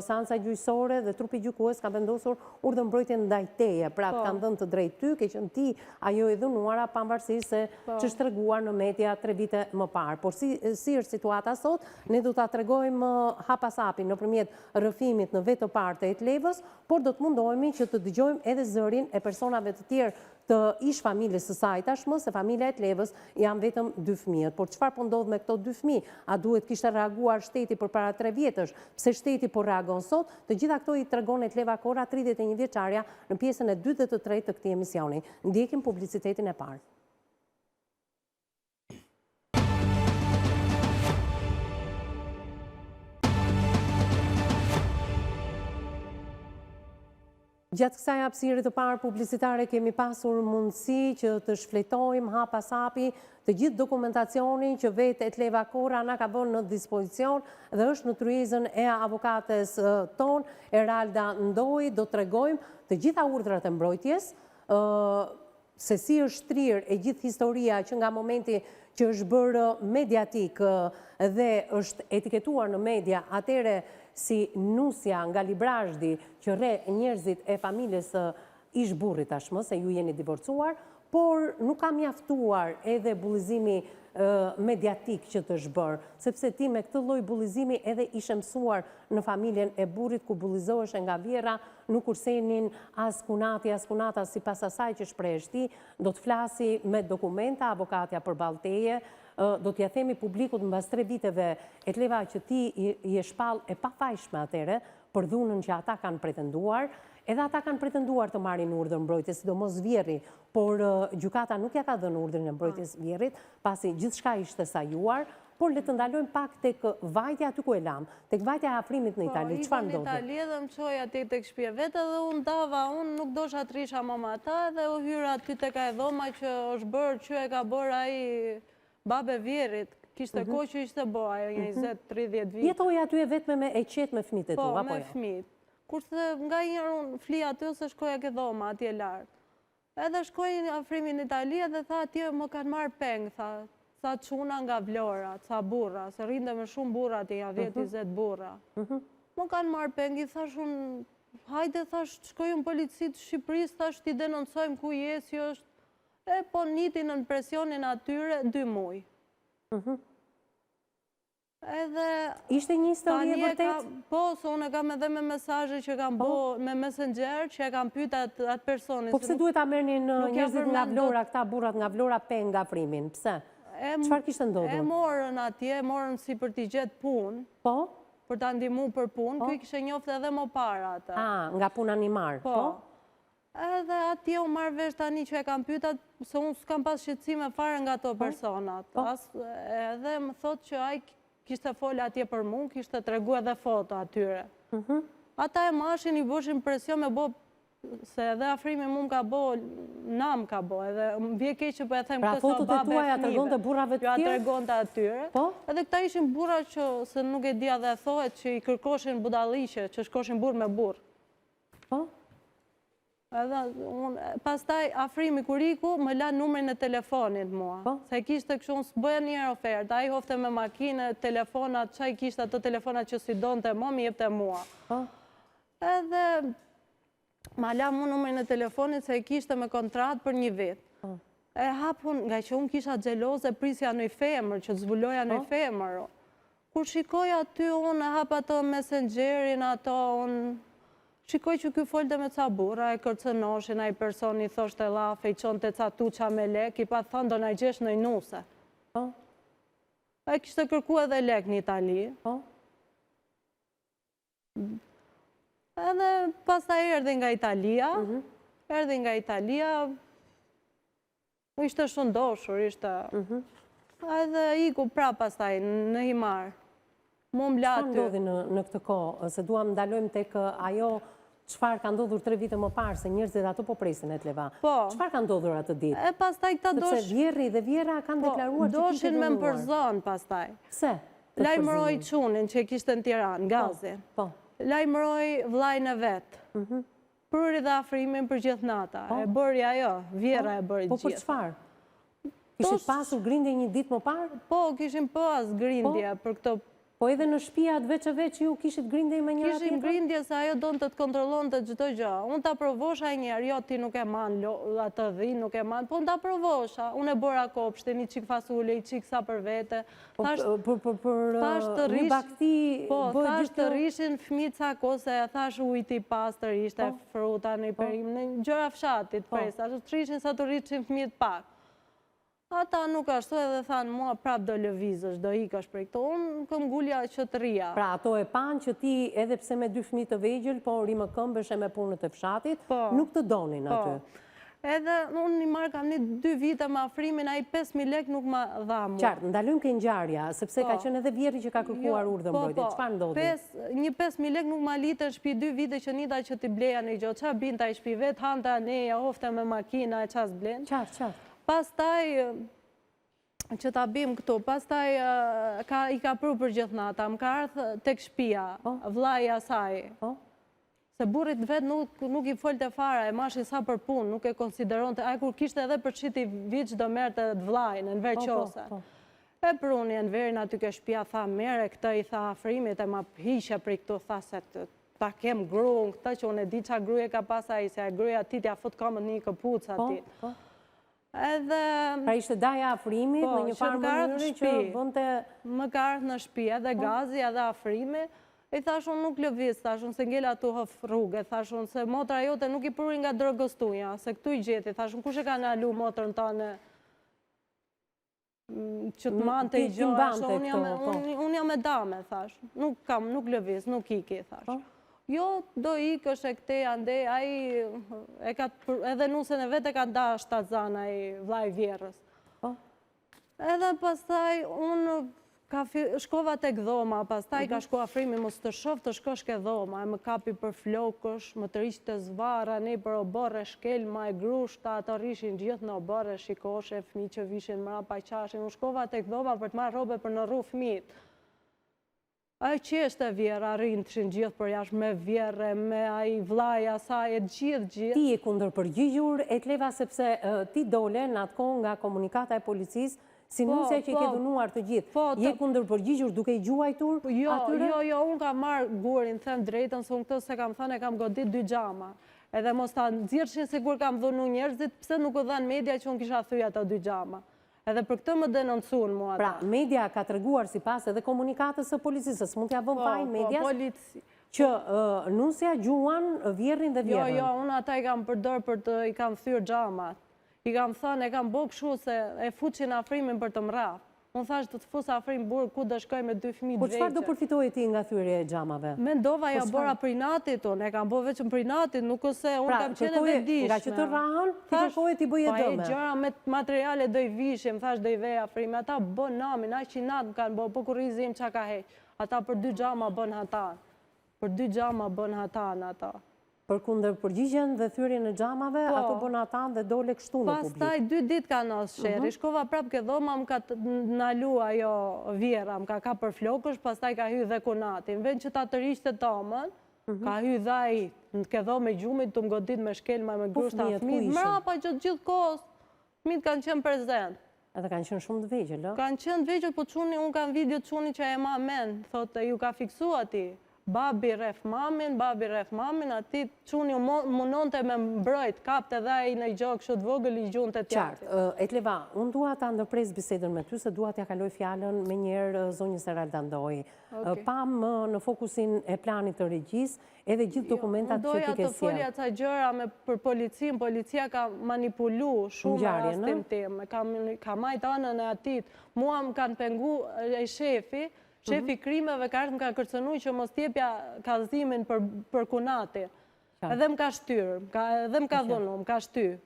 seanca gjyqësore dhe trupi gjykues ka vendosur urdhëmbrojtje ndaj teje, pra të kanë dhënë të drejtë ty, ke qenë ti ajo i dhunuara pavarësisht se ç'është treguar në media 3 vite më parë. Por si është situata sot, ne do ta tregojmë hap pas hapi nëpërmjet rrëfimit në vetë të parë të Etlevës, por do të mundohemi që të dëgjojmë edhe zërin e personave të tjerë të ish familjes së saj tashmë, se familja Etlevës janë vetëm 2 fëmijët. Por çfarë po ndodh me këto 2 fëmijë? A duhet kishte reaguar shteti përpara 3 vjetësh? Pse shteti po reagon sot? Të gjitha këto i tregon Etleva Kora, 31 vjeçaria, në pjesën e 2 dhe të 3 të këtij emisioni. Ndjekim publicitetin e parë. Gjatë kësaj hapësire të parë publicitare kemi pasur mundësi që të shfletojmë hap pas hapi të gjithë dokumentacionin që vetë Etleva Kora na ka vënë në dispozicion dhe është në tryezën e avokates ton, Eralda Ndoj. Do tregojmë të gjitha urdhrat e mbrojtjes, se si është shtrirë e gjithë historia që nga momenti që është bërë mediatik dhe është etiketuar në media, atere si nusja nga Librazhdi që rre njerëzit e familjes ish burrit tashmë, se ju jeni divorcuar, por nuk ka mjaftuar edhe bullizimi mediatik që të zhbërë, sepse ti me këtë lloj bullizimi edhe ishe mësuar në familjen e burrit ku bullizoheshe nga vjera, nuk kursenin as kunati, as kunata si pas asaj që shprehesh ti, do të flasi me dokumenta avokatja përballë teje, do t'ja themi publikut në mbas 3 viteve, Etleva, që ti je shpallë e pafajshme atere për dhunën që ata kanë pretenduar, edhe ata kanë pretenduar të marrin urdhër mbrojtjes, sidomos vjerri, por gjykata nuk ja ka dhënë urdhrin e mbrojtjes vjerrit, pasi gjithçka ishte sajuar. Por le të ndalojmë pak tek vajtja aty ku e lam, tek vajtja e afrimit në Itali, çfarë ndodhi? Në Itali edhe më çoi aty tek shtëpia vetë dhe unë dava, unë nuk dosha të risha mamata dhe u hyra aty tek ai dhoma që është bërë, që e ka bërë ai babe vjerit. Kishte kohë që ishte bo, ajo një 20-30 vite. Jetoj aty e vetme me e qetë me fëmijët e tu, apo jo? Po, me fëmijët. Kurse nga njërë unë fli aty ose shkoja ke dhoma atje lartë. Edhe shkoj në afrimin në Itali dhe tha atje më kanë marrë peng, tha çuna nga Vlora, ca burra, se rinde me shumë burra atje, ja 10-20 burra. Më kanë marrë peng, i thash unë, hajde thash, shkoj në policit të Shqipërisë, thash ti denoncojmë ku je, si është, e po nitin në presionin atyre 2 muj. Edhe... Ishte një histori e vërtet? Po, se unë e kam edhe me mesazhe që kam bo me Messenger, që e kam pyet atë personin. Po pse duhet ta merrnin njerëzit nga Vlora, këta burrat nga Vlora peng nga afrimin? Pse? Çfarë kishte ndodhur? E morën atje, morën si për t'i gjetë punë. Po? Për ta ndihmuar për punë, ky kishte njoftë edhe më parë atë. Nga puna animar, po? Edhe atje u marrë vesh tani që e kam pyetat, se unë s'kam pas shqetësime fare nga ato personat. Edhe më thotë që ai kishte folë atje për mu, kishte tregu edhe foto atyre. Ata e mashin, i bëshin presion me bo, se edhe afrimi mu m'ka bo, nam ka bo, edhe më vje keq që po e them këtë sa babe fëmive. Ja tregon të burrave të tjerë? Ja tregon të atyre. Edhe këta ishin burra që, se nuk e dia dhe thohet, që i kërkoshin budalliqe, që shkoshin burr me burr. Pastaj afrimi kuriku më la numrin e telefonit mua. Se kishte kështu unë s'bëja njerë ofertë. A i hofte me makine, telefonat, qaj kishte ato telefonat që si donë të mo, mi jepte mua. Edhe ma la mu numrin e telefonit se kishte me kontratë për 1 vit. E hapun, nga që unë kisha gjeloze, prisja në i femër, që të zbuloja në i femër. Kur shikoj aty, unë hap ato messengerin, ato unë... Shikoj që kjo folte me ca burra, e kërcënoshin, a i personi thoshte lafe, i qonë të ca tuqa me lek, i pa thënë do në i gjesh në i nuse. E kishte kërku edhe lek në Itali. Edhe pasta erdhi nga Italia, ishte shumë doshur, ishte... Edhe iku pra pastaj në Himar. Çfarë ndodhi në këtë kohë, se duam ndalojmë tek ajo çfarë ka ndodhur 3 vite më parë, se njerëzit ato po presin e Tleva. Çfarë ka ndodhur atë ditë? E pastaj këta sepse Vjerri dhe Vjera kanë deklaruar që kishte doshin me më përzon pastaj. Pse? Lajmëroj qunin që kishte në Tiranë, Gazi. Lajmëroj vllajën e vet. Pruri dhe afrimin për gjithë nata. E bëri ajo, Vjera e bëri gjithë. Po për çfarë? Kishit pasur grindje një ditë më parë? Po, kishim pas grindje për këto. Po edhe në shtëpia veç ju kishit grindje me njëra tjetër? Kishim grindje se ajo donë të kontrollon të çdo gjë. Unë ta provosha njerë, jo ti nuk e man atë dhinë, nuk e man, po unë ta provosha. Unë e bora kopshtin, një qik fasule, një qik sa për vete. Për një bakti... Po, thash të rishin fëmijë ca kose, thash ujti pastër, ishte fruta në i perim, në gjëra fshatit, presa, të rishin sa të rishin fëmijët pak. Ata nuk ashtu edhe thanë mua prap do lëvizësh, do ikash për këto. Unë këm gullja që të rria. Pra ato e panë që ti edhe pse me 2 fëmijë të vegjël, po rimë këmbësh e me punët e fshatit, nuk të donin aty. Edhe unë një marrë kam një 2 vite me afrimin, a i 5.000 lek nuk ma dha mua. Qartë, ndalujmë ke ngjarja, sepse ka qenë edhe Vjerri që ka kërkuar urdhër mbrojtje. Çfarë ndodhi? Një 5.000 lek nuk ma litë në shtëpi 2 vite që nida që t'i bleja një gjë. Qa binta i shtëpi vetë, hanta neja, hofte me makina e qas blen. Qartë. Pastaj, që ta bim këtu, pastaj i ka pru për gjithë nata, më ka ardhë tek shtëpia, vllaja saj. Se burrit vetë nuk i folte fara, e mashin sa për punë, nuk e konsideron të, a kur kishte edhe për qiti vich do merte të vllajnë, në verë qose. E pruni në verin aty ke shtëpia, tha mere këta, i tha afrimit, e ma hishe për i këtu, tha se ta kem gruën, këta që unë e di qa gruje ka pasa i, se a gruja ti t'ja fut kamët një këpuc ati. Pra ishte daja afrimit në një farë mënyrë që bënte... Më ka ardhë në shtëpi, edhe Gazi, edhe afrimi, i thash unë nuk lëviz, thash unë se ngella tu hëf rrugë, thash unë se motra jote nuk i pruri nga drogëstuja, se këtu i gjeti, thash unë kush e ka në alu motrën tane që të mante i gjojë, unë jam e dame, thash, nuk lëviz, nuk iki, thash. Jo, do ikësh e këte ande, edhe nusën e vete ka da shtatzana i vllai Vjerrës. Edhe pastaj unë shkova tek dhoma, pastaj ka shku afrimi mos të shof të shkosh ke dhoma, e më kapi për flokësh, më të rishtë të zvara, ne për oborre shkelma e grushta, ato rishin gjithë në oborre shikoshe, fëmi që vishin mëra pa qashin, unë shkova tek dhoma për të marrë robe për në rru fëmijët. A i qeshte Vjera, rinë të shinë gjithë për jashtë me Vjerre, me a i vlaja, sa e gjithë. Ti e kundër përgjigjur, e Tleva, sepse ti dole në atë kohë nga komunikata e policisë, si nusja që i ke dhunuar të gjithë. Je kundër përgjigjur duke i gjuajtur atyre? Jo, unë kam marrë gurin, them drejtën, se unë këtë se kam thënë e kam godit 2 gjama. Edhe mos ta nëzirëshin se kur kam dhunu njerëzit, pse nuk u dhanë media që unë kisha thyja të 2 gjama. Edhe për këtë më denoncuan mua. Pra, media ka të reguar si pas edhe komunikatës së policisë, së mund t'ja vëm fajnë medias, që nusja gjuan Vjerrin dhe Vjerrën. Jo, unë ata i kam përdor për të i kam thyrë gjamat. I kam thënë, e kam bo këshu se e fuqin afrimin për të mraf. Unë thash të të fusë afrim burë ku dhe shkoj me 2 fëmijë Po çfarë do përfitoj ti nga thyrje e xhamave? Mendova ja bora për natit unë, e kam bo veçëm për natit, nuk ose unë kam qene vendishme. Nga që të rahën, ti kërkoje ti bëje dëme. Pa e gjëra me materiale do i vishim, thash do i vej afrimi, ata bën namin, a që natë kanë bo, po kur rizim qa ka heq. Ata për 2 xhama bën hatan. Për 2 xhama bën hatan ata. Për kundër përgjigjen dhe thyrjen e xhamave, ato bën atan dhe dole kështu në publik. Pastaj 2 ditë ka nësë sheri, shkova prap ke dhoma, më ka nalu ajo Vjera, më ka për flokësh, pastaj ka hy dhe kunatin. Vend që ta të rishtë të tomën, Ka hy dhaj, ke dho me gjumit, të mgodit me shkelma, me grushta fëmijët, mrapa që gjithë kohës, fëmijët kanë qenë prezent. Edhe kanë qenë shumë të vegjël, Kanë qenë të vegjël, po quni, unë kanë video të quni që e ma men, thotë, ju ka fiksu ati. Babi rreth mamin, ati quni munon të me mbrojt, kapte dhe i në i gjokë shumë të vogël i gjunë të tjartë. Qartë, Etleva, unë dua ta ndërpres bisedën me ty, se dua t'ja kaloj fjalën me njerë zonjës Eralda Ndoj. Pam në fokusin e planit të regjis, edhe gjithë dokumentat që ti ke sjellë. Doja të folja ca gjëra për policin, policia ka manipulu shumë në rastin tim, ka majtë anën e atit, mua më kanë pengu e shefi krimeve ka ardhë më ka kërcënu që mos tjepja kallëzimin për kunati. Edhe më ka shtyrë, edhe më ka dhunu, më ka shtyrë.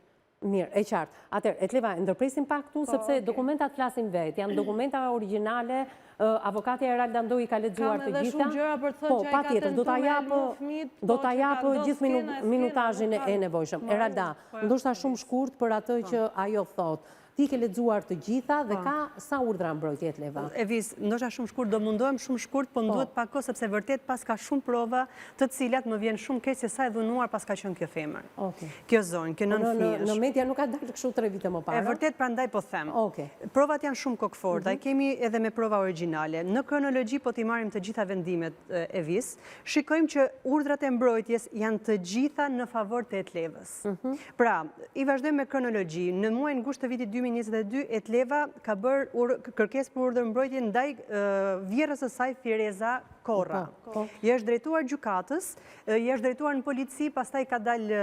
Mirë, e qartë. Atër, Etleva, ndërpresim pak tu, sepse dokumentat flasin vetë, janë dokumenta originale, avokati Eralda Ndoj i ka lexuar të gjitha. Kam edhe shumë gjëra për të thënë që ai ka tentuar me lu fëmijët. Do ta japë gjithë minutazhin e nevojshëm. Eralda, ndoshta shumë shkurt për atë që ajo thotë. Ti ke lexuar të gjitha dhe ka sa urdhra mbrojtje, Etleva? Evis, ndoshta shumë shkurt, do mundohem shumë shkurt, po më duhet pak kohë sepse vërtet pas ka shumë prova të cilat më vjen shumë keq se sa e dhunuar pas ka qenë kjo femër. Kjo zonjë, kjo nën fëmijësh. Në media nuk ka dalë kështu 3 vite më parë. E vërtet prandaj po them. Provat janë shumë kokëforta, kemi edhe me prova origjinale. Në kronologji po t'i marrim të gjitha vendimet Evis, shikojmë që urdhrat e mbrojtjes janë të gjitha në favor të Etlevës. Pra, i vazhdojmë me kronologji. Në muajin gusht të vitit 2022, Etleva ka bërë kërkesë për urdhër mbrojtje ndaj vjerrës së saj Fireza Korra. I është drejtuar gjykatës, i është drejtuar në polici, pastaj ka dalë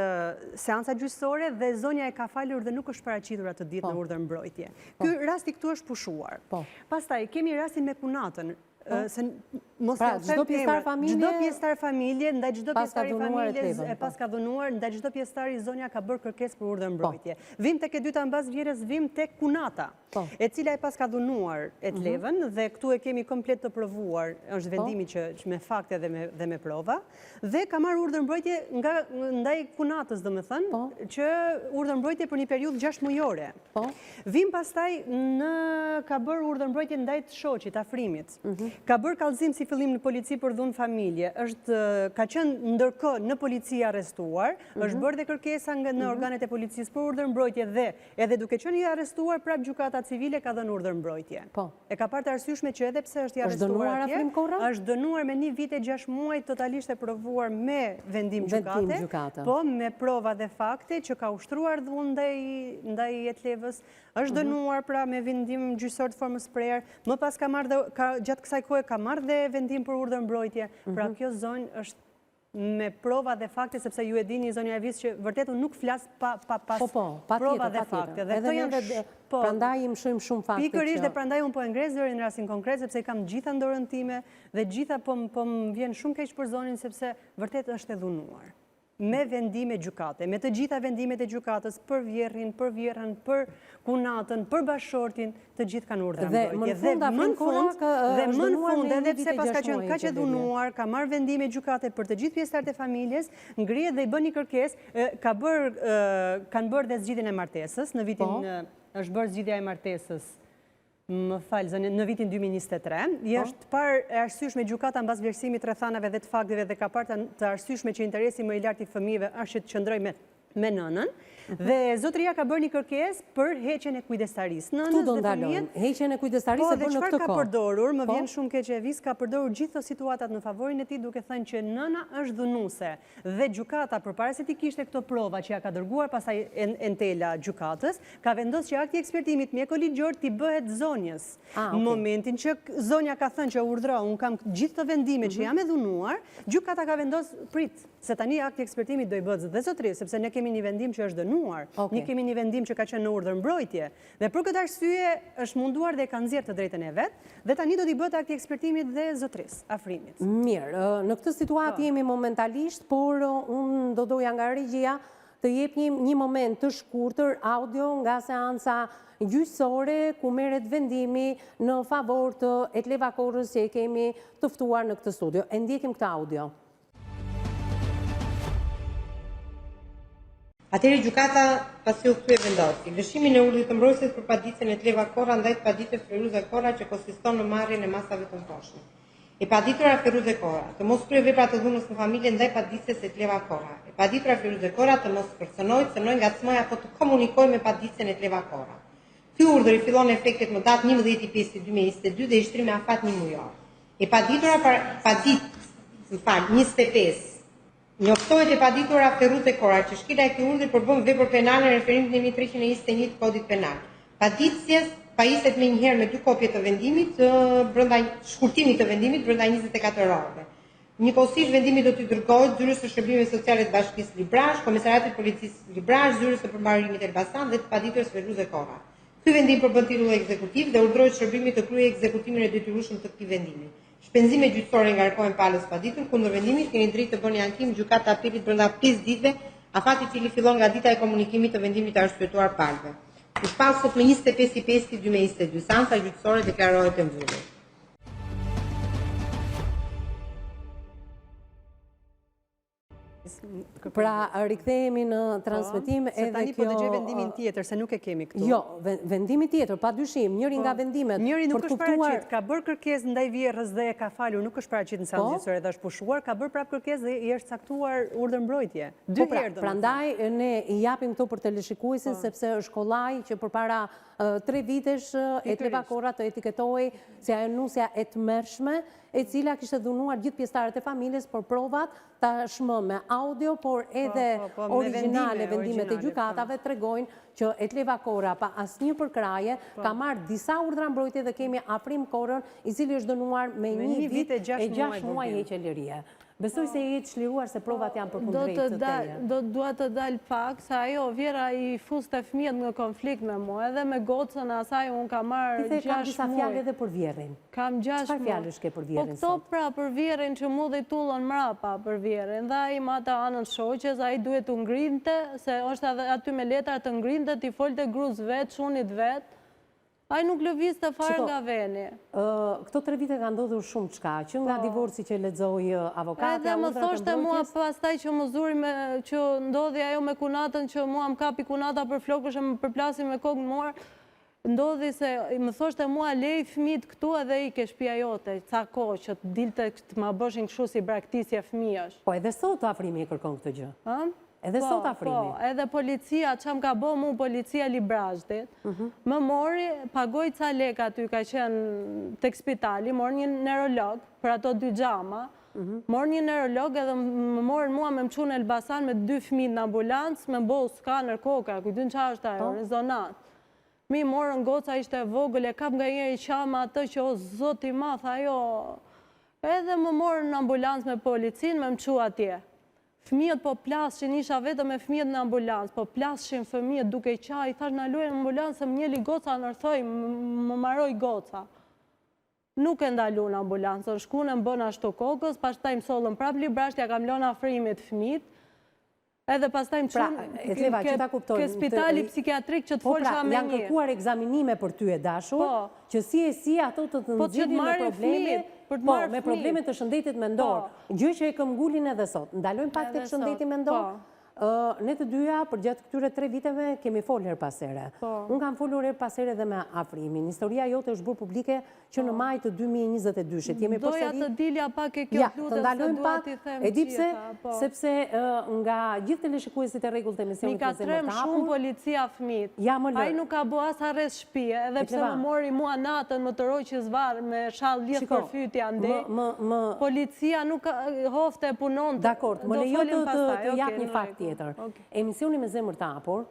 seanca gjyqësore dhe zonja e ka falur dhe nuk është paraqitur atë ditë në urdhër mbrojtje. Ky rasti këtu është pushuar. Pastaj kemi rastin me punatën. Pra, çdo pjesëtar familje, ndaj çdo pjesëtari familjes e pas ka dhunuar, ndaj çdo pjesëtari zonja ka bërë kërkesë për urdhër mbrojtje. Vim tek e dyta mbas vjerës, vim tek kunata, e cila e pas ka dhunuar Etlevën dhe këtu e kemi komplet të provuar, është vendimi që me fakte dhe me prova, dhe ka marrë urdhër mbrojtje ndaj kunatës, domethënë, që urdhër mbrojtje për një periudhë 6 mujore. Vim pastaj ka bërë urdhër mbrojtje ndaj të shoqit, afrimit. Ka bërë kallëzim si fillim në polici për dhunë familje, ka qenë ndërkohë në polici arrestuar, është bërë dhe kërkesa në organet e policisë për urdhër mbrojtje dhe edhe duke qenë i arrestuar, prap gjykata civile ka dhënë urdhër mbrojtje. E ka parë të arsyeshme që edhe pse është i arrestuar atje, është dënuar me 1 vit e 6 muaj, totalisht e provuar me vendim gjykate, po me prova dhe fakte që ka ushtruar dhunë ndaj Etlevës, është dënuar pra me vendim gjyqësor të formës prerë, më pas ka marrë dhe gjatë kësaj kohe ka marrë dhe vendim për urdhër mbrojtje. Pra kjo zonjë është me prova dhe fakte, sepse ju e dini zonja Evis që vërtet unë nuk flas pas prova dhe fakte. Prandaj im shojmë shumë fakte. Pikërisht dhe prandaj unë po e ngres zërin në rastin konkret, sepse i kam gjitha ndorën time dhe gjitha po më vjen shumë keq për zonjën, sepse vërtet është e dhunuar. Me vendime gjykate, me të gjitha vendimet e gjykatës për vjerrin, për vjerrën, për kunatën, për bashortin, të gjithë kanë urdhër mbrojtje. Dhe më në fund, edhe pse pas ka qenë kaq e dhunuar, ka marrë vendime gjykate për të gjithë pjesëtarët e familjes, ngrihet dhe i bën një kërkesë, kanë bërë dhe zgjidhjen e martesës, në vitin është bërë zgjidhja e martesës. Më falë, zënë, në vitin 2023, i është parë e arsyeshme gjykata mbas vlerësimit rrethanave dhe të fakteve dhe ka parë të arsyeshme që interesi më i lartë i fëmijëve është që të qëndrojë me nënën, dhe zotëria ka bërë një kërkesë për heqjen e kujdestarisë. Këtu do ndalojmë, heqjen e kujdestarisë e bën në këtë kohë. Po, dhe çfarë ka përdorur, më vjen shumë keq Evis, ka përdorur gjithë këto situatat në favorin e tij, duke thënë që nëna është dhunuese dhe gjykata përpara se ti kishte këto prova që ja ka dërguar pastaj entela gjykatës, ka vendosur që akti i ekspertimit mjekoligjor t'i bëhet zonjës. Në momentin që zonja ka thënë që urdhëro, un kam gjithë këto vendime që jam e dhunuar, gjykata ka vendosur prit, se tani akti i ekspertimit do i bëhet dhe zotërisë, sepse ne kemi një vendim që është dënuar, ne kemi një vendim që ka qenë në urdhër mbrojtje, dhe për këtë arsye është munduar dhe ka nxjerrë të drejtën e vet, dhe tani do t'i bëhet akti i ekspertimit dhe zotërisë, afrimit. Mirë, në këtë situatë jemi momentalisht, por unë do doja nga regjia të jep një moment të shkurtër audio nga seanca gjyqësore ku merret vendimi në favor të Etleva Korrës që e kemi të ftuar në këtë studio. E ndjekim këtë audio. Atëherë gjykata pasi u kthye vendosi lëshimin e urdhrit të mbrojtjes për paditjen e Etleva Korra ndaj të paditjes Firuza Korra që konsiston në marrjen e masave të mposhme. E paditura Feruze Kora, të mos krye vepra të dhunës në familje ndaj paditëses Etleva Kora. E paditura Feruze Kora të mos personoj, cënoj, ngacmoj apo të komunikoj me paditësen Etleva Kora. Ky urdhër i fillon efektet më datë 11/5/2022 dhe i shtri me afat 1 mujor. E paditura 25 njoftohet e paditura Feruze Kora që shkila e këtij urdhri përbën vepër penale në referim në 1321 të Kodit Penal. Paditësjes pajiset me njëherë me 2 kopje të vendimit brenda shkurtimit të vendimit brenda 24 orëve. Njëkohësisht vendimi do t'i dërgohet zyrës së shërbimeve sociale të Bashkisë Librazh, Komisariatit të Policisë Librazh, zyrës së përmbarimit Elbasan dhe të paditurës Feruze Kora. Ky vendim përbën titull ekzekutiv dhe urdhërohet shërbimi të kryejë ekzekutimin e detyrueshëm të këtij vendimi. Shpenzime gjyqësore ngarkohen palës paditur, kundër vendimit keni drejtë të bëni ankim gjykata të apelit brenda 5 ditëve, afati i cili fillon nga dita e komunikimit të vendimit të arsyetuar palëve. U shpall sot më 25/5/2022, seanca gjyqësore deklarohet e mbyllur. Pra, rikthehemi në transmetim edhe kjo... Se tani po dëgjoj vendimin tjetër, se nuk e kemi këtu. Jo, vendimi tjetër, pa dyshim, njëri nga vendimet... Njëri nuk është paraqit, ka bërë kërkesë ndaj vjerrës dhe e ka falur, nuk është paraqit në seancën gjyqësore dhe është pushuar, ka bërë prapë kërkesë dhe i është caktuar urdhër mbrojtje. 2 herë do. Prandaj ne i japim këto për teleshikuesin sepse është kollaj që përpara 3 vitesh Etleva Kora të etiketoi si ajo nusja e tmerrshme, e cila kishte dhunuar gjithë pjesëtarët e familjes për provat tashmë me audio, por edhe origjinale vendimet e gjykatave tregojnë që Etleva Kora pa asnjë përkraje ka marrë disa urdhra mbrojtje dhe kemi Afrim Korën, i cili është dënuar me 1 vit e 6 muaj heqje lirie. Besoj se jetë çliruar se provat janë për kundrejt të teje. Dua të dalë pak, se ajo vjera i fuste fëmijët në konflikt me mua, edhe me gocën asaj unë kam marrë 6 muaj. Kam disa fjalë edhe për vjerin. Kam 6 muaj. Çfarë fjalësh ke për vjerin? Po këto pra për vjerin që mu dhe i tullon mrapa për vjerin, dhe ai ma të anën shoqes, ai duhet të ngrinte, se është aty me letrar të ngrinte, t'i folte gruz vetë, shunit vetë. Ai nuk lëviz të farë nga veni. Këto 3 vite ka ndodhur shumë çka, që nga divorci që lexoi avokatja, edhe më thoshte mua pastaj që më zuri që ndodhi ajo me kunatën, që mua më kapi kunata për flokësh e më përplasi me kokë në morë, ndodhi se më thoshte mua lej fëmijët këtu edhe i ke shtëpia jote, ca kohë që të dilte të ma bëshin kështu si braktisje fëmijësh. Po edhe sot Afrimi e kërkon këtë gjë. Edhe sot Afrimi. Po, edhe policia, që më ka bo mu policia Librazhdit, më mori, pagoj ca leka aty ka qenë tek spitali, mori një neurolog për ato 2 xhama, mori një neurolog edhe më morën mua me më qunë në Elbasan me 2 fëmijë në ambulancë, me mbo skaner koka, kujtën qa është ajo, rezonat. Mi morën goca ishte vogël, e kap nga njëri qama atë që o zoti math, ajo, edhe më morën në ambulancë me policin, me më qu atje. Fëmijët po plashin, isha vetëm me fëmijët në ambulancë, po plashin fëmijët duke i qaj, thash në luajnë në ambulancë, më njëli goca nërthoj, më maroj goca. Nuk e ndalu në ambulancë, në shku në më bëna ashtu kokës, pas taj më solën prap Librazh, ja kam lona Afrimit fëmijët, edhe pas taj më qunë ke spitali psikiatrik që të folësha me një. Janë kërkuar ekzaminime për ty e dashur, që si ato të nëzgjidin me probleme, po, me probleme të shëndetit mendor. Gjë që e këm ngullin edhe sot. Ndalojmë pak të shëndeti mendor. Ne të dyja, për gjatë këtyre 3 viteve, kemi folë her pasere. Unë kam folur her pasere dhe me Afrimin. Historia jote është bërë publike që në maj të 2022. Doja të dilja pak e kjo flutet se duhet i them gjitha. Sepse nga gjithë të leshikuesit e regull të emisionit të zemë të hapur, mi ka trem shumë policia fëmit. Ai nuk ka bo as arrest shpije, edhe pse më mori mua natën më të roj që zvarë me shallë lidhë për fytja ndej. Policia nuk hofte e punon. Dakor, më lejo të jap një fakt tjetër. Emisioni me zemër të hapur,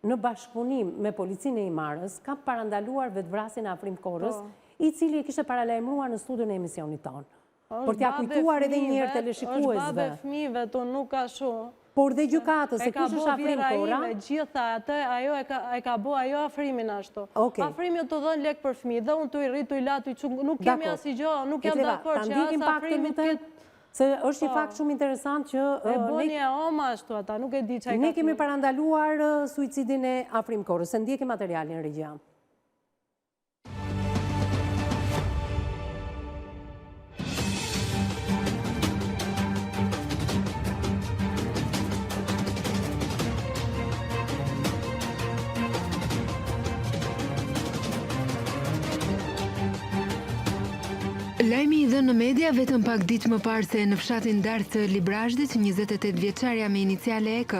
në bashkëpunim me policinë e Imarës, ka parandaluar vetvrasjen e Afrim Korës, i cili e kishte paralajmëruar në studion e emisionit tonë. Por t'ja kujtuar edhe njëherë teleshikuesve. Është babe fëmijëve, tonë nuk ka shumë. Por dhe gjykatës, se kush është Afrim Kora? Gjitha atë, ajo e ka bo, ajo Afrimin ashtu. Afrimi të dhënë lek për fëmijë, dhe unë të i rritu i latu, nuk kemi asë i gjo, nuk jam dakord që asë Afrimi të ketë. Se është një fakt shumë interesant që... E boni e oma ashtu ata, nuk e di që e ka... Ne kemi parandaluar suicidin e Afrim Korës, se ndjekim materialin regjia. Lajmi i dhënë në media vetëm pak ditë më parë se në fshatin Darth të Librazhdit, 28 vjeçarja me iniciale EK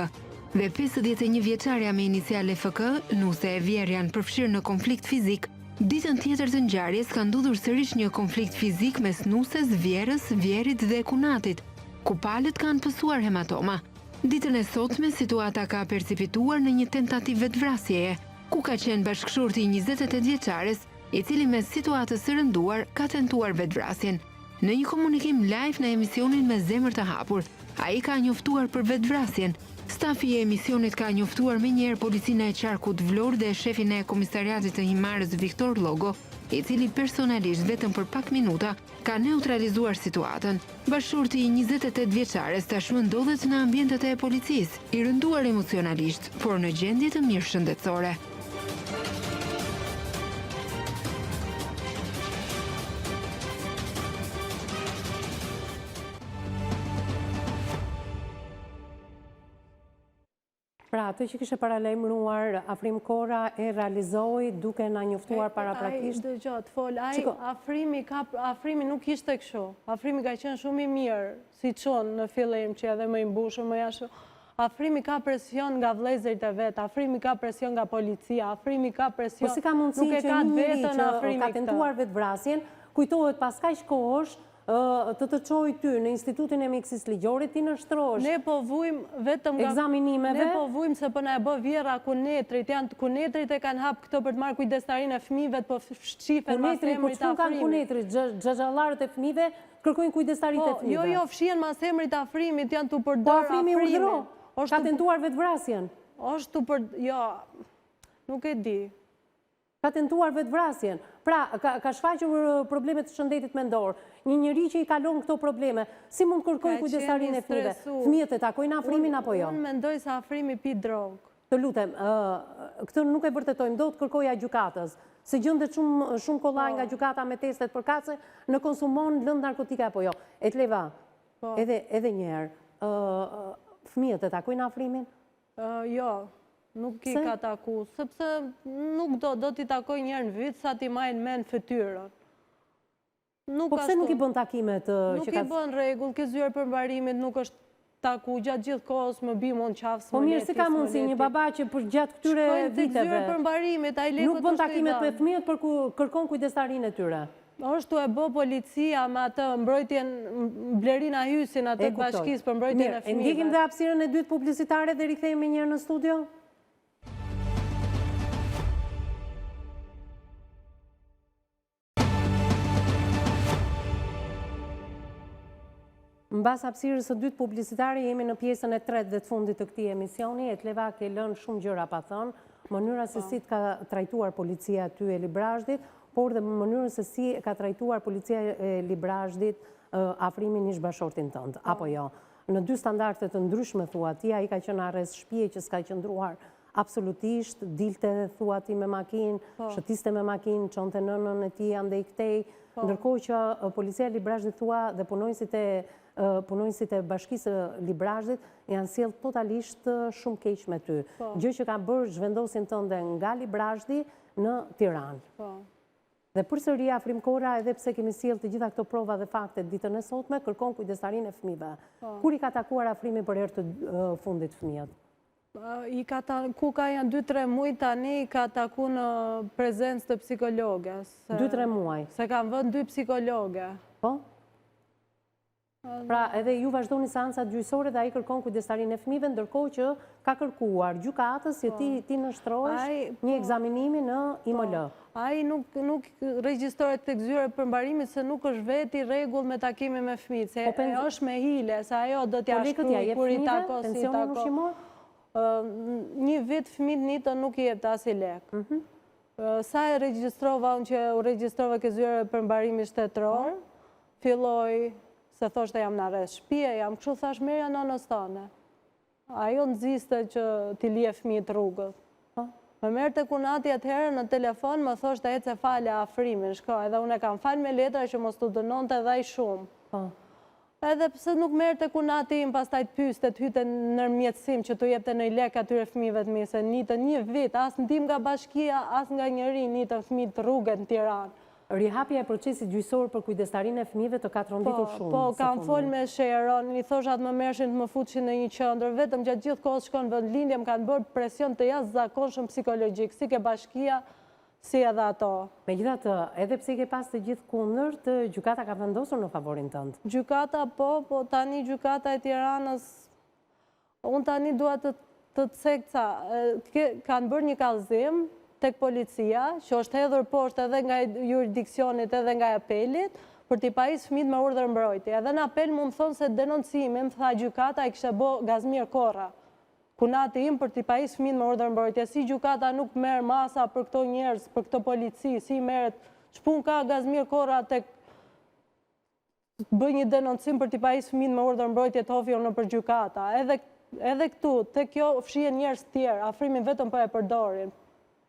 dhe 51 vjeçarja me iniciale FK, Nuse e Vjer janë përfshirë në konflikt fizik. Ditën tjetër të ngjarjes ka ndodhur sërish një konflikt fizik mes Nuses, Vjerës, Vjerit dhe Kunatit, ku palët kanë pësuar hematoma. Ditën e sotme situata ka percipituar në një tentativë vetvrasjeje, ku ka qenë bashkëshorti i 28 vjeçares, i cili me situatës së rënduar ka tentuar vetvrasjen. Në një komunikim live në emisionin Me Zemër të Hapur, ai ka njoftuar për vetvrasjen. Stafi i emisionit ka njoftuar menjëherë policinë e qarkut Vlorë dhe shefin e komisariatit të Himarës Viktor Logo, i cili personalisht vetëm për pak minuta ka neutralizuar situatën. Bashkëshorti i 28 vjeçares tashmë ndodhet në ambientet e policisë, i rënduar emocionalisht, por në gjendje të mirë shëndetësore. Pra, atë që kishte paralajmëruar Afrim Kora e realizoi duke na njoftuar paraprakisht. Dëgjot, fol, Afrimi nuk ishte kështu. Afrimi ka qenë shumë i mirë, si qonë në fillim që edhe më i mbushur, më jashtë. Afrimi ka presion nga vëllezërit e vet, Afrimi ka presion nga policia, Afrimi ka presion. Po si ka mundësi që një njeri që ka tentuar vetvrasjen, kujtohet pas kaq kohësh të çoj ty në Institutin e Mjekësisë Ligjore, ti nështrosh. Ne po vujmë vetëm nga ekzaminimeve. Ne po vujmë se po na e bë vjera kunetrit, kunetrit e kanë hap këtë për të marrë kujdestarinë e fëmijëve, po fshihen mas emrit të Afrimit. Kanë kunetrit, xhaxhallarët e fëmijëve kërkojnë kujdestarinë e fëmijëve. Jo, fshihen mas emrit të Afrimit, janë tu përdor Afrimi. Po Afrimi urdhëro, ka tentuar vetvrasjen. Është tu jo, nuk e di. Ka tentuar vetvrasjen. Pra, ka shfaqur probleme të shëndetit mendor. Një njeri që i kalon këto probleme, si mund kërkojnë kujdestarinë e fëmijëve? Fëmijët e takojnë Afrimin apo jo? Unë mendoj se Afrimi pi drogë. Të lutem, këtë nuk e vërtetojmë, do të kërkoja gjykatës, se gjendet shumë kollaj nga gjykata me testet përkatëse, në konsumon lëndë narkotike apo jo. Etleva, edhe njëherë, fëmijët e takojnë Afrimin? Jo. Nuk i ka taku, sepse nuk do t'i takoj njerë në vit sa t'i majnë men fëtyrën. Po pse nuk i bën takimet që ka... Nuk i bën regull, ke zyrë përmbarimit nuk është taku, gjatë gjithë kohës më bimë në qafës më Po mirë, si ka mundësi një baba që për gjatë këtyre viteve nuk bën takimet për fëmijët për kërkon kujdestarinë e tyre? Është e bë policia me atë mbrojtjen Blerina Hysin, atë të bashkisë për mbrojtjen e fëmijëve. Ndjekim dhe hapësirën e dytë publicitare dhe rikthehemi njërë në studio? Në bas hapësirës së dytë publicitare, jemi në pjesën e tretë dhe të fundit të këtij emisioni. Etleva ke lënë shumë gjëra pa thënë, mënyra se si ka trajtuar policia aty e Librazhdit, por dhe mënyrën se si ka trajtuar policia e Librazhdit Afrimin ish bashortin tënd, apo jo. Në dy standarde të ndryshme thua ti, ai ka qenë arrest shtëpie që s'ka qëndruar absolutisht, dilte thua ti me makinë, shëtiste me makinë, çonte nënën e tij andej këtej, ndërkohë që policia e Librazhdit thua dhe punonjësit e bashkisë Librazhdit janë sjell totalisht shumë keq me ty. Gjë që ka bërë zhvendosjen tënde nga Librazhdi në Tiranë. Dhe përsëri Afrim Kora, edhe pse kemi sjell të gjitha këto prova dhe fakte ditën e sotme, kërkon kujdestarinë e fëmijëve. Kur i ka takuar Afrimi për herë të fundit fëmijët? Ku ka janë 2-3 muaj tani, ka taku në prezencë të psikologes. 2-3 muaj? Se kam vënë 2 psikologe. Po? Pra edhe ju vazhdoni seancat gjyqësore dhe ai kërkon kujdestarinë e fëmijëve, ndërkohë që ka kërkuar gjykatës që ti nështrohesh një ekzaminimi në IML. Ai nuk regjistrohet tek zyra e përmbarimit se nuk është veti rregull me takimin me fëmijët, se është me hile, se ajo do t'ja shkruaj kur i takon si takon. Një vit fëmijët nitën nuk i jep të as i lek. Sa e regjistrova unë që u regjistrova ke zyra e përmbarimit shtetëror, filloi se thoshte jam në arrest shtëpie, jam kështu thash merja nënës tane. Ajo nxiste që t'i lije fëmijët rrugët. Më merë të kunati atëherë në telefon, më thoshte ece fale Afrimin, shko, edhe unë e kam falë me letra që mos të dënonte dhe ai shumë. Edhe pëse nuk merë të kunati im pas taj të pyste të hyte në mjetësim që të jepte në i lek atyre fëmijëve të mi, se nitë një vit, as ndim nga bashkia, as nga njëri nitë fëmijët rrugët në Tiranë. Rihapja e procesit gjyqësor për kujdestarinë e fëmijëve të ka tronditur shumë. Po, kam folë me Sheron, i thoshat më mershin të më futshin në një qëndër, vetëm gjatë gjithë kohës shkon vendlindje, më kanë bërë presion të jashtëzakonshëm psikologjik, si ke bashkia, si edhe ato. Megjithatë, edhe pse ke pas të gjithë kundërt, gjykata ka vendosur në favorin tënd. Gjykata po tani gjykata e Tiranës, unë tani dua të cekca, kanë bërë një kallëzim tek policia, që është hedhur poshtë edhe nga jurisdiksionit edhe nga apelit, për t'i pajisë fëmijët me urdhër mbrojtje. Edhe në apel mu më thonë se denoncimin, tha gjykata i kishte bo Gazmir Korra, kunati im për t'i pajisë fëmijët me urdhër mbrojtje. Si gjykata nuk merr masa për këto njerëz, për këto polici, si merret, ç'pun ka Gazmir Korra tek bëj një denoncim për t'i pajisë fëmijët me urdhër mbrojtje të ofjon nëpër gjykata. Edhe këtu, tek kjo fshihen njerëz të tjerë, afrimin vetëm po e përdorin.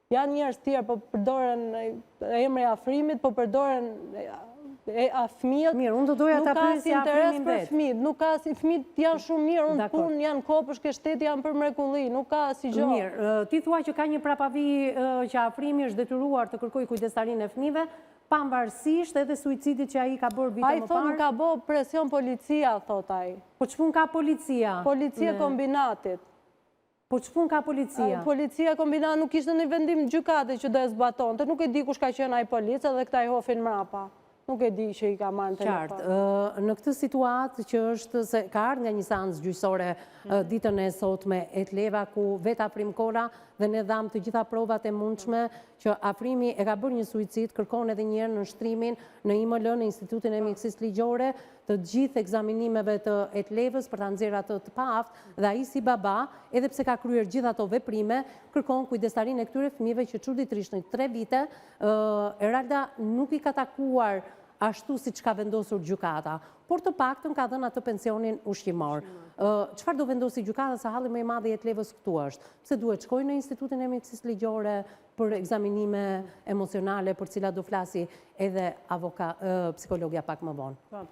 Janë njerëz të tjerë, po përdoren emri afrimit, po përdoren fëmijët. Mirë, unë do doja ta prisja afrimin vetë. Nuk ka si fëmijët janë shumë mirë, unë punë janë kopësh ke shteti janë për mrekulli, nuk ka si gjë. Mirë, ti thua që ka një prapavi që afrimi është detyruar të kërkojë kujdestarinë e fëmijëve, pavarësisht edhe suicidit që ai ka bërë vite më parë. Ai thonë ka bërë presion policia, thot ai. Po ç'pun ka policia? Policia kombinatit. Po ç'pun ka policia? Policia kombinat nuk ishte në vendim gjykate që do e zbatonte, nuk e di kush ka qenë ai policë dhe këta i hofin mrapa. Nuk e di që i ka marrë në telefon. Qartë, në këtë situatë që është se ka ardhur nga një seancë gjyqësore ditën e sotme e Tleva, ku vetë Afrim Korra dhe ne dham të gjitha provat e mundshme që Afrimi e ka bërë një suicid, kërkon edhe një herë në nshtrimin në IML në Institutin e Mjekësisë Ligjore të gjithë ekzaminimeve të Etlevës për ta nxjerrë atë të paaft, dhe ai si baba, edhe pse ka kryer gjithë ato veprime, kërkon kujdestarinë e këtyre fëmijëve që çuditërisht në 3 vite Eralda nuk i ka takuar ashtu si që ka vendosur gjykata, por të paktën ka dhënë atë pensionin ushqimor. Çfarë do vendosi gjykata, sa halli më i madh i Etlevës këtu është? Pse duhet shkojë në Institutin e Mjekësisë Ligjore për ekzaminime emocionale, për cilat do flasi edhe psikologja pak më vonë?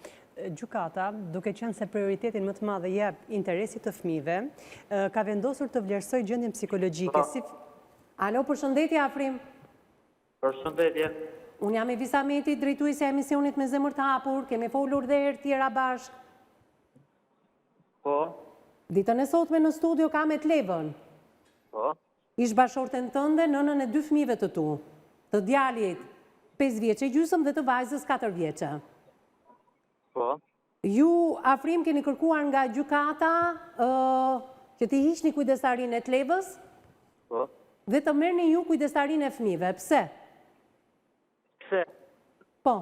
Gjykata, duke qenë se prioritetin më të madh jep interesit të fëmijëve, ka vendosur të vlerësoj gjendjen psikologjike. Alo, përshëndetje Afrim. Përshëndetje. Unë jam e Visameti, drejtuesja e emisionit Me Zemër të Hapur, kemi folur dhe herë tjera bashkë. Po. Ditën e sotme në studio kam Etlevën. Po. Ish bashorten tënde, nënën e 2 fëmijëve të tu, të djalit 5 vjeçë gjysmë dhe të vajzës 4 vjeçë. Po. Ju, Afrim, keni kërkuar nga gjykata që ti hiqni kujdestarinë e Etlevës? Po. Dhe të merrni ju kujdestarinë e fëmijëve. Pse? Pse? Po.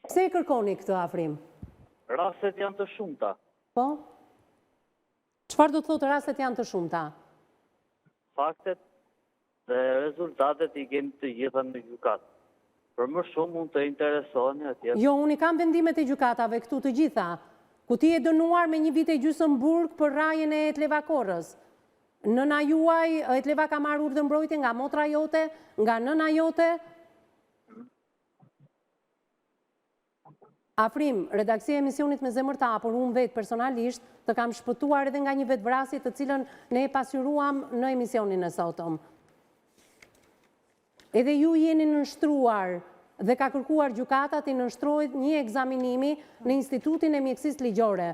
Pse e kërkoni këtë, Afrim? Rastet janë të shumta. Po? Çfarë do të thotë rastet janë të shumta? Faktet dhe rezultatet i kemi të gjitha në gjykatë. Për më shumë mund të interesoni atje. Jo, unë i kam vendimet e gjykatave këtu të gjitha. Ku ti e dënuar me 1 vit e gjysmë burg për rajën e Etleva Korrës. Nëna juaj, Etleva ka marrë urdhër mbrojtje nga motra jote, nga nëna jote. Afrim, redaksia e emisionit Me Zemër të Hapur, unë vetë personalisht të kam shpëtuar edhe nga një vetvrasje të cilën ne e pasqyruam në emisionin e sotëm. Edhe ju jeni nënshtruar dhe ka kërkuar gjykata të nënshtrohet një ekzaminimi në Institutin e Mjekësisë Ligjore.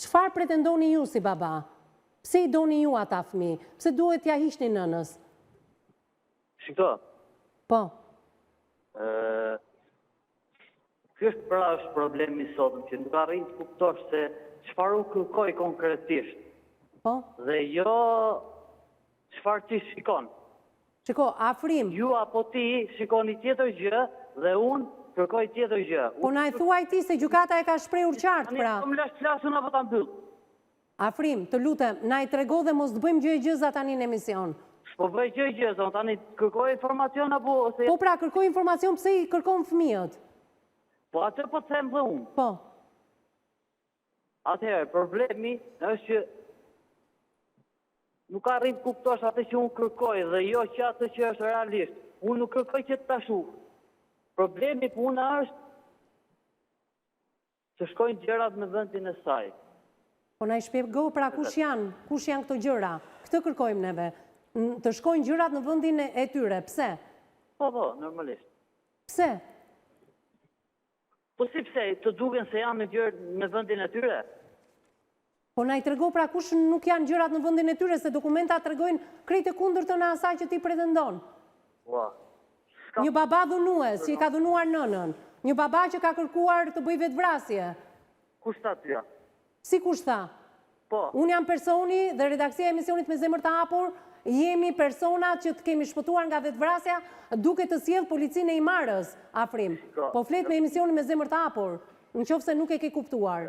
Çfarë pretendoni ju si baba? Pse i doni ju ata fëmijë? Pse duhet t'ja hiqni nënës? Shiko. Po. Ky është problemi i sotëm, që nuk arrin të kuptosh se çfarë u kërkoi konkretisht. Po. Dhe jo çfarë ti shikon. Shiko, Afrim. Ju apo ti shikoni tjetër gjë dhe unë kërkoj tjetër gjë. Po na e thuaj ti se gjykata e ka shprehur qartë pra. Po më lash flasun apo ta mbyll. Afrim, të lutem, na i trego dhe mos të bëjmë gjë e gjëza tani në emision. Po bëj gjë e gjëza, tani kërkoj informacion apo ose... Po pra, kërkoj informacion pse i kërkon fëmijët. Po atë po të them dhe unë. Po. Atëherë, problemi është që nuk arrin të kuptosh atë që unë kërkoj dhe jo që atë që është realisht. Unë nuk kërkoj që të tashu. Problemi puna është që shkojnë gjërat në vendin e saj. Po na i shpjego pra kush janë këto gjëra. Këtë kërkojmë neve. Të shkojnë gjërat në vendin e tyre. Pse? Po, normalisht. Pse? Po si pse, të duken se janë në gjërë në vendin e tyre? Po na i trego pra kush nuk janë gjërat në vendin e tyre, se dokumentat tregojnë krejt e kundërtën e asaj që ti pretendon. Një baba dhunues që i ka dhunuar nënën, një baba që ka kërkuar të bëj vetvrasje. Kush tha ty? Si kush tha? Po. Unë jam personi dhe redaksia e emisionit Me Zemër të Hapur, jemi personat që të kemi shpëtuar nga vetvrasja duke të sjellë policinë e Imarës, Afrim. Po flet me emisionin Me Zemër të Hapur, në qoftë se nuk e ke kuptuar.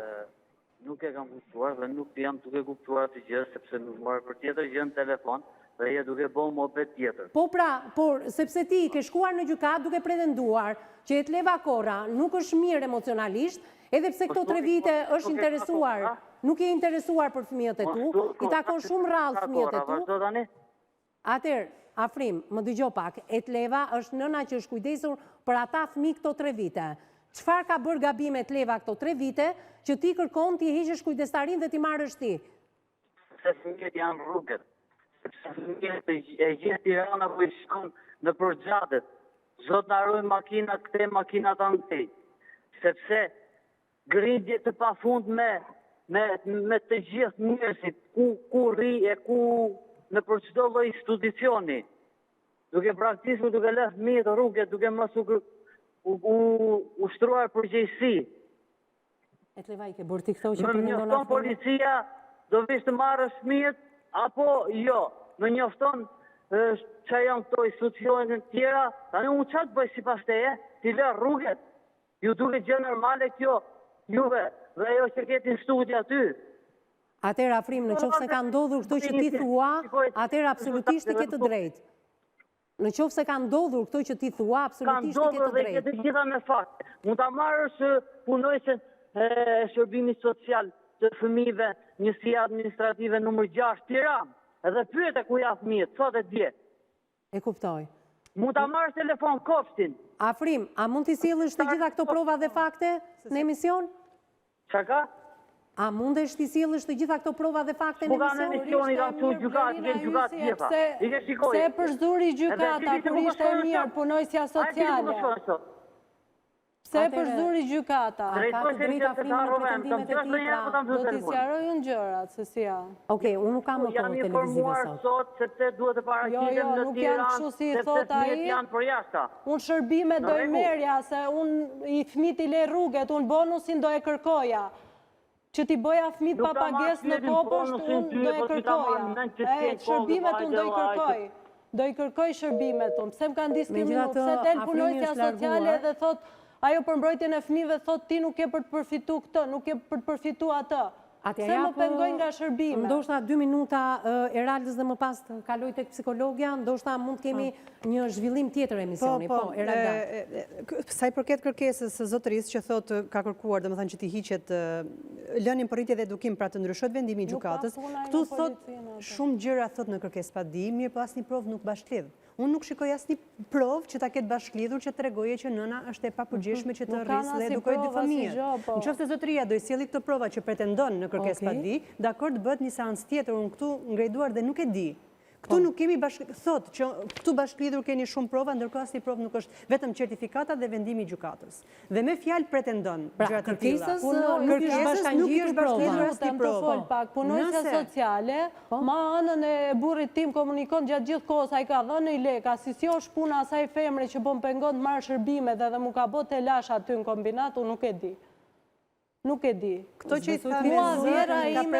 Nuk e kam kuptuar dhe nuk jam duke kuptuar të gjë, sepse nuk marrë për tjetër gjë në telefon dhe je duke bo më bet tjetër. Po pra, por sepse ti ke shkuar në gjykat duke pretenduar që Etleva Korra nuk është mirë emocionalisht, edhe pse këto 3 vite është interesuar, nuk je interesuar për fëmijët e tu, i takon shumë rrallë fëmijët e tu. Atëherë, Afrim, më dëgjoj pak, Etleva është nëna që është kujdesur për ata fëmijë këto 3 vite. Çfarë ka bërë gabim Etleva këto 3 vite që ti kërkon ti heqësh kujdestarin dhe ti marrësh ti? Se fëmijët janë rrugët, sepse fëmijët e gjithë Tirana po i shkon në përgjatet, zot na rrojnë makina këte, makina të antej, sepse grindje të pafund me të gjithë njerëzit, ku rri e ku në për çdo lloj institucioni, duke praktikisur, duke lënë fëmijët rrugët, duke mos u shtruar përgjegjësi. Etleva i ke bërë ti këto që Më njofton policia, do vish të marrësh fëmijët, apo jo, më njofton që janë këto institucione të tjera, tani unë qatë bëj si pas teje, ti lë rrugët, ju duke gjë normale kjo, juve, dhe jo që ketin studi aty. Atëherë, Afrim, në qoftë se ka ndodhur këto që ti thua, atëherë absolutisht i ke të drejtë. Në qoftë se ka ndodhur këto që ti thua, absolutisht i ke të drejtë. Ka ndodhur dhe i ke të gjitha me fakt. Mund ta marrësh punojse shërbimit social të fëmijëve, njësia administrative numër 6 Tiranë, edhe pyete ku ja fëmijët, sot e dje. E kuptoj. Mund ta marrësh telefon Koftin. Afrim, a mund t'i sjellësh të gjitha këto prova dhe fakte në emision? Çka ka? A mundesh t'i sjellësh të gjitha këto prova dhe fakte në emision? Në emisioni ka thënë gjykat, vjen gjykat tjetra. I ke shikoj. Se përzuri gjykata, kur ishte mirë punojësia sociale. Se përzuri gjykata. Ka të drejtë Afrimi në pretendimet e tij. Do t'i sqaroj unë gjërat, se si janë. Okej, unë nuk kam më kohë televizive sot. Jam informuar sot sepse duhet të paraqitem në nuk janë kështu si thot ai. Janë për jashta. Unë shërbime do i merja, se unë i fëmit i le rruget, unë bonusin do e kërkoja. Që ti bëja fëmit pa pagesë në kopësht, unë do e kërkoja. Shërbimet unë do i kërkoj. Do i kërkoj shërbimet unë. Pse më kanë diskriminu, pse del punojësja sociale dhe thot, ajo për mbrojtjen e fëmijëve thot ti nuk je për të përfitu këtë, nuk je për të përfitu atë. Se më pengojnë nga shërbime. Ndoshta 2 minuta Eraldës dhe më pas të kaloj tek psikologja, ndoshta mund të kemi një zhvillim tjetër emisioni. Po, Eralda. Sa i përket kërkesës së zotërisë që thotë ka kërkuar, domethënë që ti hiqet lënien për rritje dhe edukim pra të ndryshot vendimi i gjykatës. Ktu thot shumë gjëra thot në kërkesë pa di, mirë po asnjë provë nuk bashkëlidh. Unë nuk shikoj asnjë provë që ta ketë bashkëlidhur që tregoje që nëna është e papërgjeshme që të rrisë dhe edukojë 2 fëmijë. Nëse zotëria do i sjellë këtë provë që pretendon në kërkesë pa di, dakord bëhet një seancë tjetër, unë këtu ngreduar dhe nuk e di. Këtu nuk kemi thot që këtu bashkëlidhur keni shumë prova, ndërkohë asnjë provë nuk është, vetëm certifikata dhe vendimi i gjykatës. Dhe me fjalë pretendon gjëra të tilla. Kërkesës nuk është bashkëlidhur asnjë provë. Punojësia sociale, ma anën e burrit tim komunikon gjatë gjithë kohës, ai ka dhënë i lek, asisjo është puna asaj femre që bën pengon të marrë shërbime dhe mu ka bë telash aty në kombinat, unë nuk e di. Nuk e di. Këto që i thamë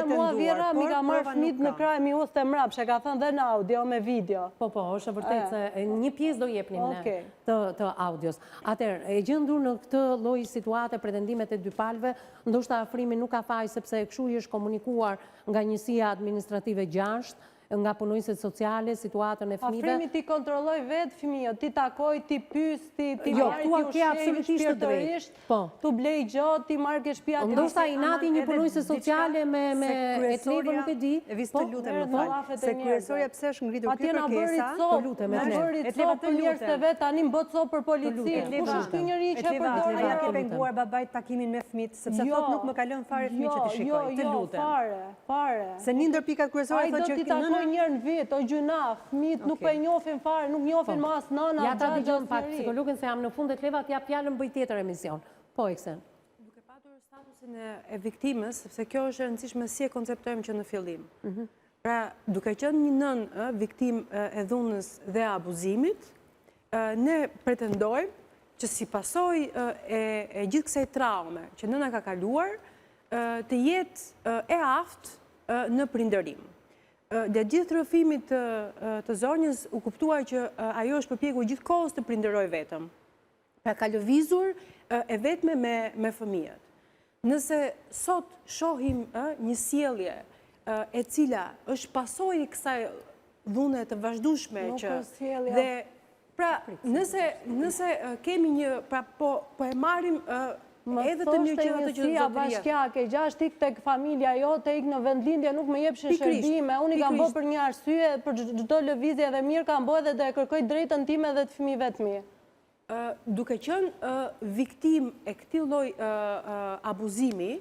mua vjera mi ka marrë fëmijët në kraj mi udhte mrapsht, e ka thënë dhe në audio me video. Po, është vërtet se një pjesë do jepnim ne të audios. Atëherë, e gjendur në këtë lloj situate pretendimet e dy palëve, ndoshta Afrimi nuk ka faj sepse kështu i është komunikuar nga njësia administrative 6, nga punojësit sociale, situatën e fëmijëve. Afrimi ti kontrolloj vetë fëmijët, ti takoj, ti pyes, ti marrë absolutisht të drejtë. Tu blej gjatë, ti marrë ke shtëpia. Ndoshta i nati një punojëse sociale me Etlevën nuk e di. Vis të lutem më fal. Se kryesorja pse është ngritur kjo kërkesa? Të lutem Etleva të mirë se vet tani mbot sop për policinë. Kush është ky njeri që përdor ajo ke penguar babait takimin me fëmijët, sepse thotë nuk më ka lënë fare fëmijë që ti shikoj. Të lutem. Fare. Se një ndër pikat kryesore thotë që shkoj njërë në vit, o gjuna, fëmijët nuk për njofin farë, nuk njofin mas nana, ja ta dëgjon pak psikologin se jam në fund e të leva t'ja fjallën bëj tjetër emision. Po, Eksen. Duke patur statusin e viktimës, sepse kjo është e rëndësishme si e konceptojmë që në fillim. Pra, duke qenë një nën viktim e dhunës dhe abuzimit, ne pretendojmë që si pasoj e gjithë kësaj traume që nëna ka kaluar, të jetë e aftë në prindërim. Dhe gjithë rrëfimit të zonjës u kuptuar që ajo është përpjekur gjithë kohës të prindëroj vetëm. Pra ka lëvizur e vetme me fëmijët. Nëse sot shohim një sjellje e cila është pasojë e kësaj dhune të vazhdueshme që dhe pra nëse kemi një pra po e marrim edhe të mirë që ato që zotëria bashkiake, 6 ik tek familja jote, ik në vendlindje, nuk më jepshin shërbime, unë i kam bë për një arsye, për çdo lëvizje dhe mirë kam bë edhe dhe kërkoj drejtën time dhe të fëmijëve të mi. Duke qenë viktim e këtij lloj abuzimi,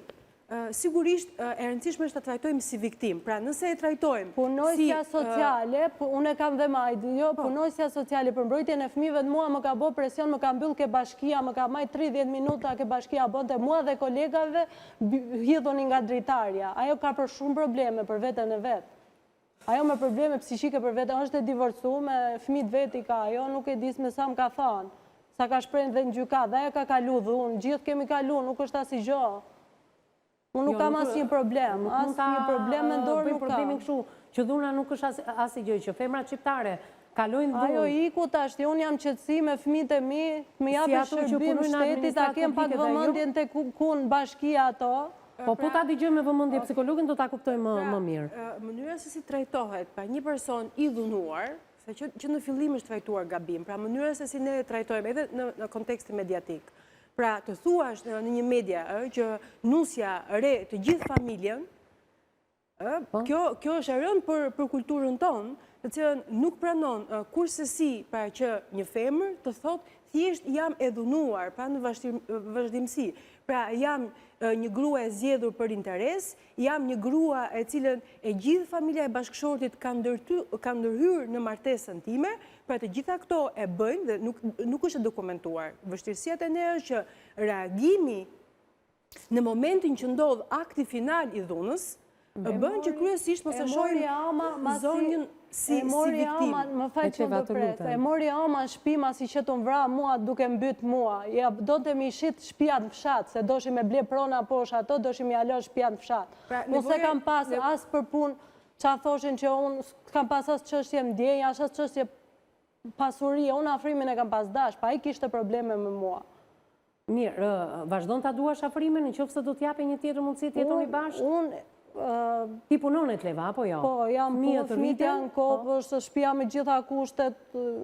sigurisht e rëndësishme është ta trajtojmë si viktim. Pra nëse e trajtojmë punojësja sociale, unë e kam dhe majtë, jo, punojësja sociale për mbrojtjen e fëmijëve të mua më ka bë presion, më ka mbyll ke bashkia, më ka majtë 30 minuta ke bashkia bënte mua dhe kolegave hidhuni nga dritarja. Ajo ka për shumë probleme për veten e vet. Ajo me probleme psiqike për veten, është e divorcuar me fëmijët vet i ka, ajo nuk e dis me sa më ka thënë. Sa ka shprehur dhe në gjykat, dhe ajo ka kalu dhunë, gjithë kemi kalu, nuk është asnjë gjë. Unë nuk kam asnjë problem, asnjë problem me dorë nuk kam. Problemin kështu, që dhuna nuk është asnjë gjë, që femrat shqiptare kalojnë dhunë. Ajo iku tash, unë jam qetësi me fëmijët e mi, më japë shërbim shtetit, ta kem pak vëmendjen tek kun bashkia ato. Po ta dëgjojmë me vëmendje psikologin do ta kuptojmë më mirë. Mënyra se si trajtohet pa një person i dhunuar, që në fillim është trajtuar gabim, pra mënyra se si ne trajtojmë edhe në kontekstin mediatik. Pra të thuash në një media që nusja re të gjithë familjen, kjo është e rëndë për kulturën tonë, të cilën nuk pranon kurse si pra që një femër të thotë thjesht jam e dhunuar, pra në vazhdimsi. Pra jam një grua e zgjedhur për interes, jam një grua e cilën e gjithë familja e bashkëshortit ka ndërhyrë në martesën time, pra të gjitha këto e bëjnë dhe nuk është dokumentuar. Vështirësia e ne është që reagimi në momentin që ndodh akti final i dhunës, bën që kryesisht mos e shohim zonjën si viktim. Më fal që do pres. E mori ama në shtëpi masi që të vra mua duke mbyt mua. Ja donte më shit shtëpia në fshat, se doshim me ble prona poshtë ato, doshim ja lë shtëpia në fshat. Mos e kam pas as për punë, ça thoshin që unë kam pas as çështje ndjenja, as çështje pasurie, unë afrimin e kam pas dash, pa ai kishte probleme me mua. Mirë, vazhdon ta duash afrimin nëse do t'jape një tjetër mundësi të jetoni bashkë? Ti punon e të leva, apo jo? Po, jam fëmijët janë kopës, shtëpia me gjitha kushtet.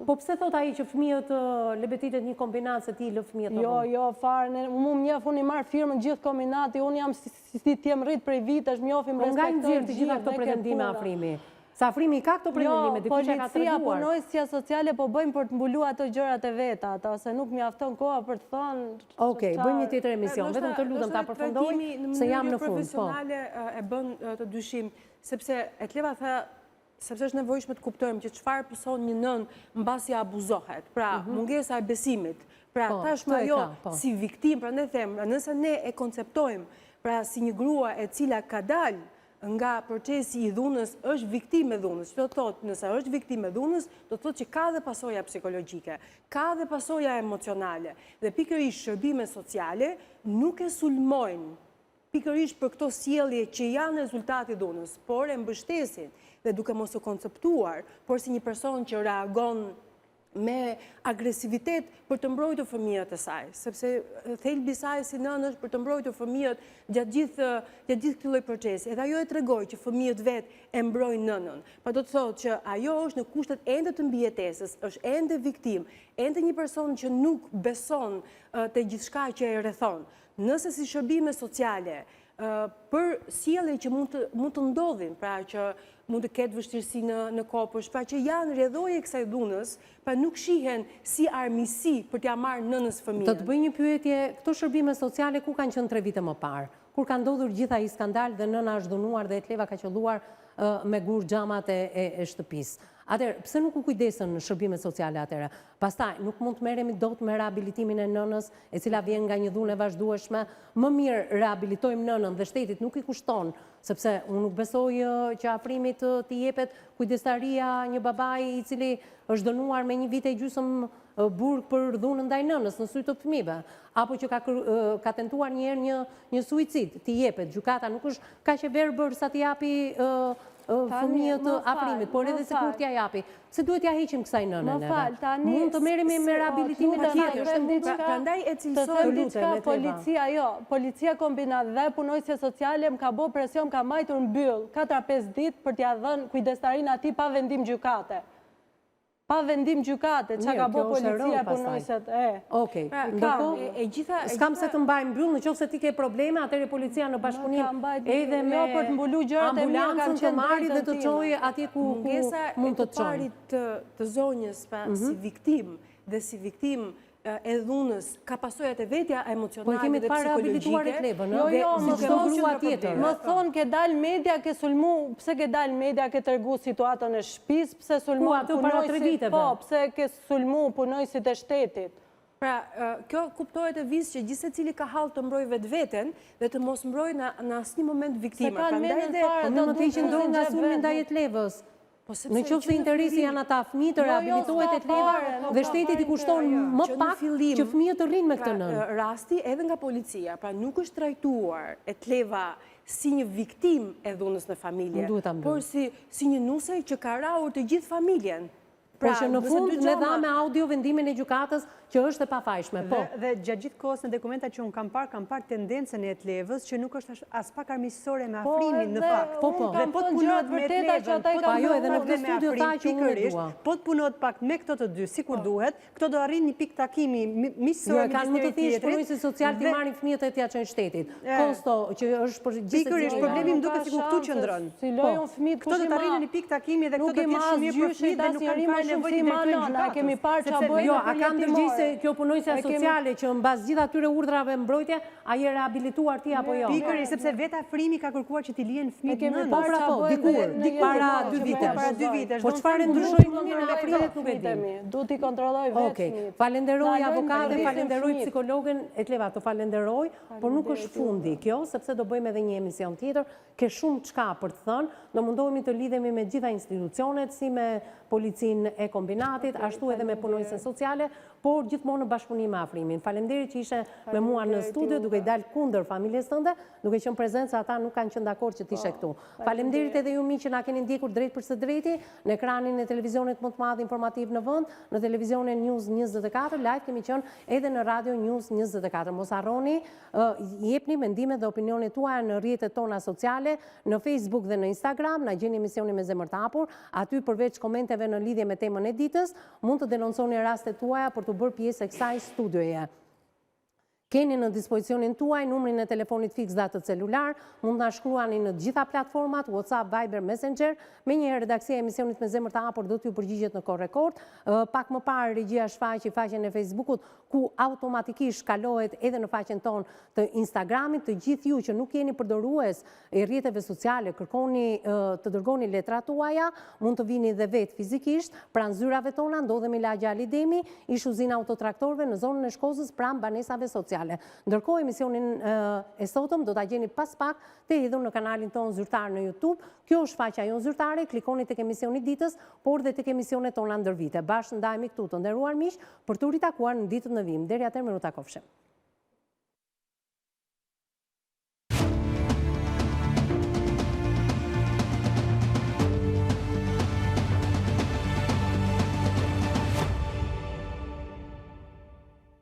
Po pse thot ai që fëmijët lebetitet një kombinat se ti lë fëmijët të vonë? Jo, fare, mu më njef, unë i marë firmën gjithë kombinati, unë jam si t'jem rritë prej vitesh, më njofim respektor gjithë. Nga nëzirë të gjitha këto pretendime afrimi? Sa afrimi ka këto pretendime, dikush e ka të policia, punojësja sociale po bëjmë për të mbulu ato gjërat e veta, ata, se nuk mjafton koha për të thonë... Okej, bëjmë një tjetër emision, vetëm të lutem ta përfundoj, se jam në fund. Profesionale e bën të dyshim, sepse e të leva tha, sepse është nevojshme të kuptojmë që çfarë pëson një nën mbasi abuzohet, pra mungesa e besimit, pra tashmë ajo si viktim, pra ne them, nëse ne e konceptojmë pra si një grua e cila ka dalë nga procesi i dhunës, është viktim e dhunës. Që do të thotë, nëse është viktim e dhunës, do të thotë që ka dhe pasoja psikologjike, ka dhe pasoja emocionale. Dhe pikërisht shërbime sociale nuk e sulmojnë pikërisht për këto sjellje që janë rezultati i dhunës, por e mbështesin dhe duke mos u konceptuar, por si një person që reagon me agresivitet për të mbrojtur fëmijët e saj, sepse thelbi i saj si nënë është për të mbrojtur fëmijët gjatë gjithë këtij lloj procesi. Edhe ajo e tregoi që fëmijët vet e mbrojnë nënën. Pa do të thotë që ajo është në kushtet ende të mbijetesës, është ende viktim, ende një person që nuk beson te gjithçka që e rrethon. Nëse si shërbime sociale për sjellje që mund të ndodhin, pra që mund të ketë vështirësi në kopësh, pra që janë rrjedhoje kësaj dhunës, pra nuk shihen si armiqësi për t'ia marrë nënës fëmijën. Do të bëj një pyetje, këto shërbime sociale ku kanë qenë 3 vite më parë? Kur ka ndodhur gjitha ai skandal dhe nëna është dhunuar dhe e të leva ka qelluar me gur xhamat e shtëpisë. Atëherë, pse nuk u kujdesën në shërbimet sociale atëherë? Pastaj, nuk mund të merremi dot me rehabilitimin e nënës, e cila vjen nga një dhunë e vazhdueshme. Më mirë rehabilitojmë nënën dhe shtetit nuk i kushton, sepse unë nuk besoj që afrimit t'i jepet kujdestaria një babai i cili është dënuar me 1 vit e gjysmë burg për dhunën ndaj nënës në sy të fëmijëve, apo që ka tentuar një herë një suicid, t'i jepet. Gjykata nuk është kaq e verbër sa t'i japi fëmijët afrimit, por edhe sikur t'ja japi. Se duhet ja heqim kësaj nënën edhe. Mund të merremi me rehabilitimin e tjetër. Prandaj e cilësoj Policia kombinat dhe punojësja sociale më ka bë presion, ka majtur mbyll 4-5 ditë për t'ia dhënë kujdestarinë atij pa vendim gjykate. Pa vendim gjykate, që ka bo policia punojëset. Okej, ndërkohë, s'kam se të mbaj mbyll, në qoftë se ti ke probleme, atëherë policia në bashkëpunim edhe me ambulancën të marri dhe të çojë atje ku mund të çojë. Parit të zonjës si viktim dhe si viktim e dhunës ka pasojat e vetja emocionale dhe psikologjike. Më thonë ke dalë media, ke sulmu, pse ke dalë media, ke tërgu situatën e shtëpisë, pse sulmu punojësit, pse ke sulmu punojësit e shtetit. Pra, kjo kuptohet e visë që gjithse cili ka halë të mbroj vetë veten dhe të mos mbroj në asnjë moment viktima. Se kanë menën fare, do të heqin dorë nga sulmi ndaj Etlevës. Në qoftë se interesi janë ata fëmijë të rehabilitohet Etleva dhe shteti i kushton më pak që fëmijët të rrinë me këtë nënë. Rasti edhe nga policia, pra nuk është trajtuar Etleva si një viktim e dhunës në familje, por si një nuse që ka rahur të gjithë familjen. Por që në fund ne dha me audio vendimin e gjykatës që është e pafajshme. Dhe gjatë gjithë kohës në dokumenta që unë kam parë tendencën e Etlevës që nuk është as pak armiqësore me afrimin në fakt. Dhe po të punohet me Etlevën, edhe në këtë studio tha që unë e dua. Po të punohet pak me këto të dy, sikur duhet, këto do arrin një pikë takimi miqësor me kanë më të thjeshtë punojësit social të marrin fëmijët e t'ia çojnë shtetit. Kosto që është për gjithë. Pikërisht problemi më duket sikur këtu qëndron. Si lojën fëmijët këto do të arrin një pikë takimi dhe këto do të jetë shumë mirë për fëmijët dhe nuk kanë nevojë të drejtojnë kemi parë që bëjnë për jetimor. Se kjo punojësja sociale që mbas gjithë atyre urdhrave mbrojtje, a je rehabilituar ti apo jo? Pikërisht, sepse vetë afrimi ka kërkuar që t'i lihen fëmijët nënë. Po pra po, dikur, para 2 vitesh. Po çfarë ndryshoi në mënyrën e afrimit nuk e di. Duhet t'i kontrolloj vetë. Okej, falenderoj avokatën, falenderoj psikologen, Etleva, të falenderoj, por nuk është fundi kjo, sepse do bëjmë edhe një emision tjetër, ke shumë çka për të thënë, do mundohemi të lidhemi me gjitha institucionet, si me policinë e kombinatit, ashtu edhe me punojësen sociale, por gjithmonë në bashkëpunim me afrimin. Faleminderit që ishe me mua në studio, duke i dalë kundër familjes tënde, duke qenë prezencë, ata nuk kanë qenë dakord që t'ishe këtu. Faleminderit edhe ju miq që na keni ndjekur drejt për së drejti, në ekranin e televizionit më të madh informativ në vend, në televizionin News 24, live kemi qenë edhe në Radio News 24. Mos harroni, jepni mendimet dhe opinionet tuaja në rrjetet tona sociale, në Facebook dhe në Instagram, na gjeni emisionin Me Zemër të Hapur, aty përveç komenteve në lidhje me temën e ditës, mund të denonconi rastet tuaja për të bërë pjesë e kësaj studioje. Keni në dispozicionin tuaj numrin e telefonit fiks dhe atë celular, mund na shkruani në gjitha platformat, WhatsApp, Viber, Messenger, me një redaksia e emisionit Me Zemër të Hapur do t'ju përgjigjet në kohë rekord. Pak më parë regjia shfaqi faqen e Facebookut, ku automatikisht kalohet edhe në faqen tonë të Instagramit. Të gjithë ju që nuk jeni përdorues e rrjeteve sociale, kërkoni të dërgoni letrat tuaja, mund të vini dhe vetë fizikisht, pranë zyrave tona, ndodhemi Lagja Alidemi, ish uzina autotraktorëve në zonën e Shkozës, pranë banesave sociale. Ndërkohë emisionin e sotëm do ta gjeni pas pak të hedhur në kanalin tonë zyrtar në YouTube. Kjo është faqja jonë zyrtare, klikoni tek emisioni ditës, por dhe tek emisionet tona ndër vite. Bashkë ndajemi këtu të nderuar miq për të ritakuar në ditën e vim. Deri atëherë, miru takofshim.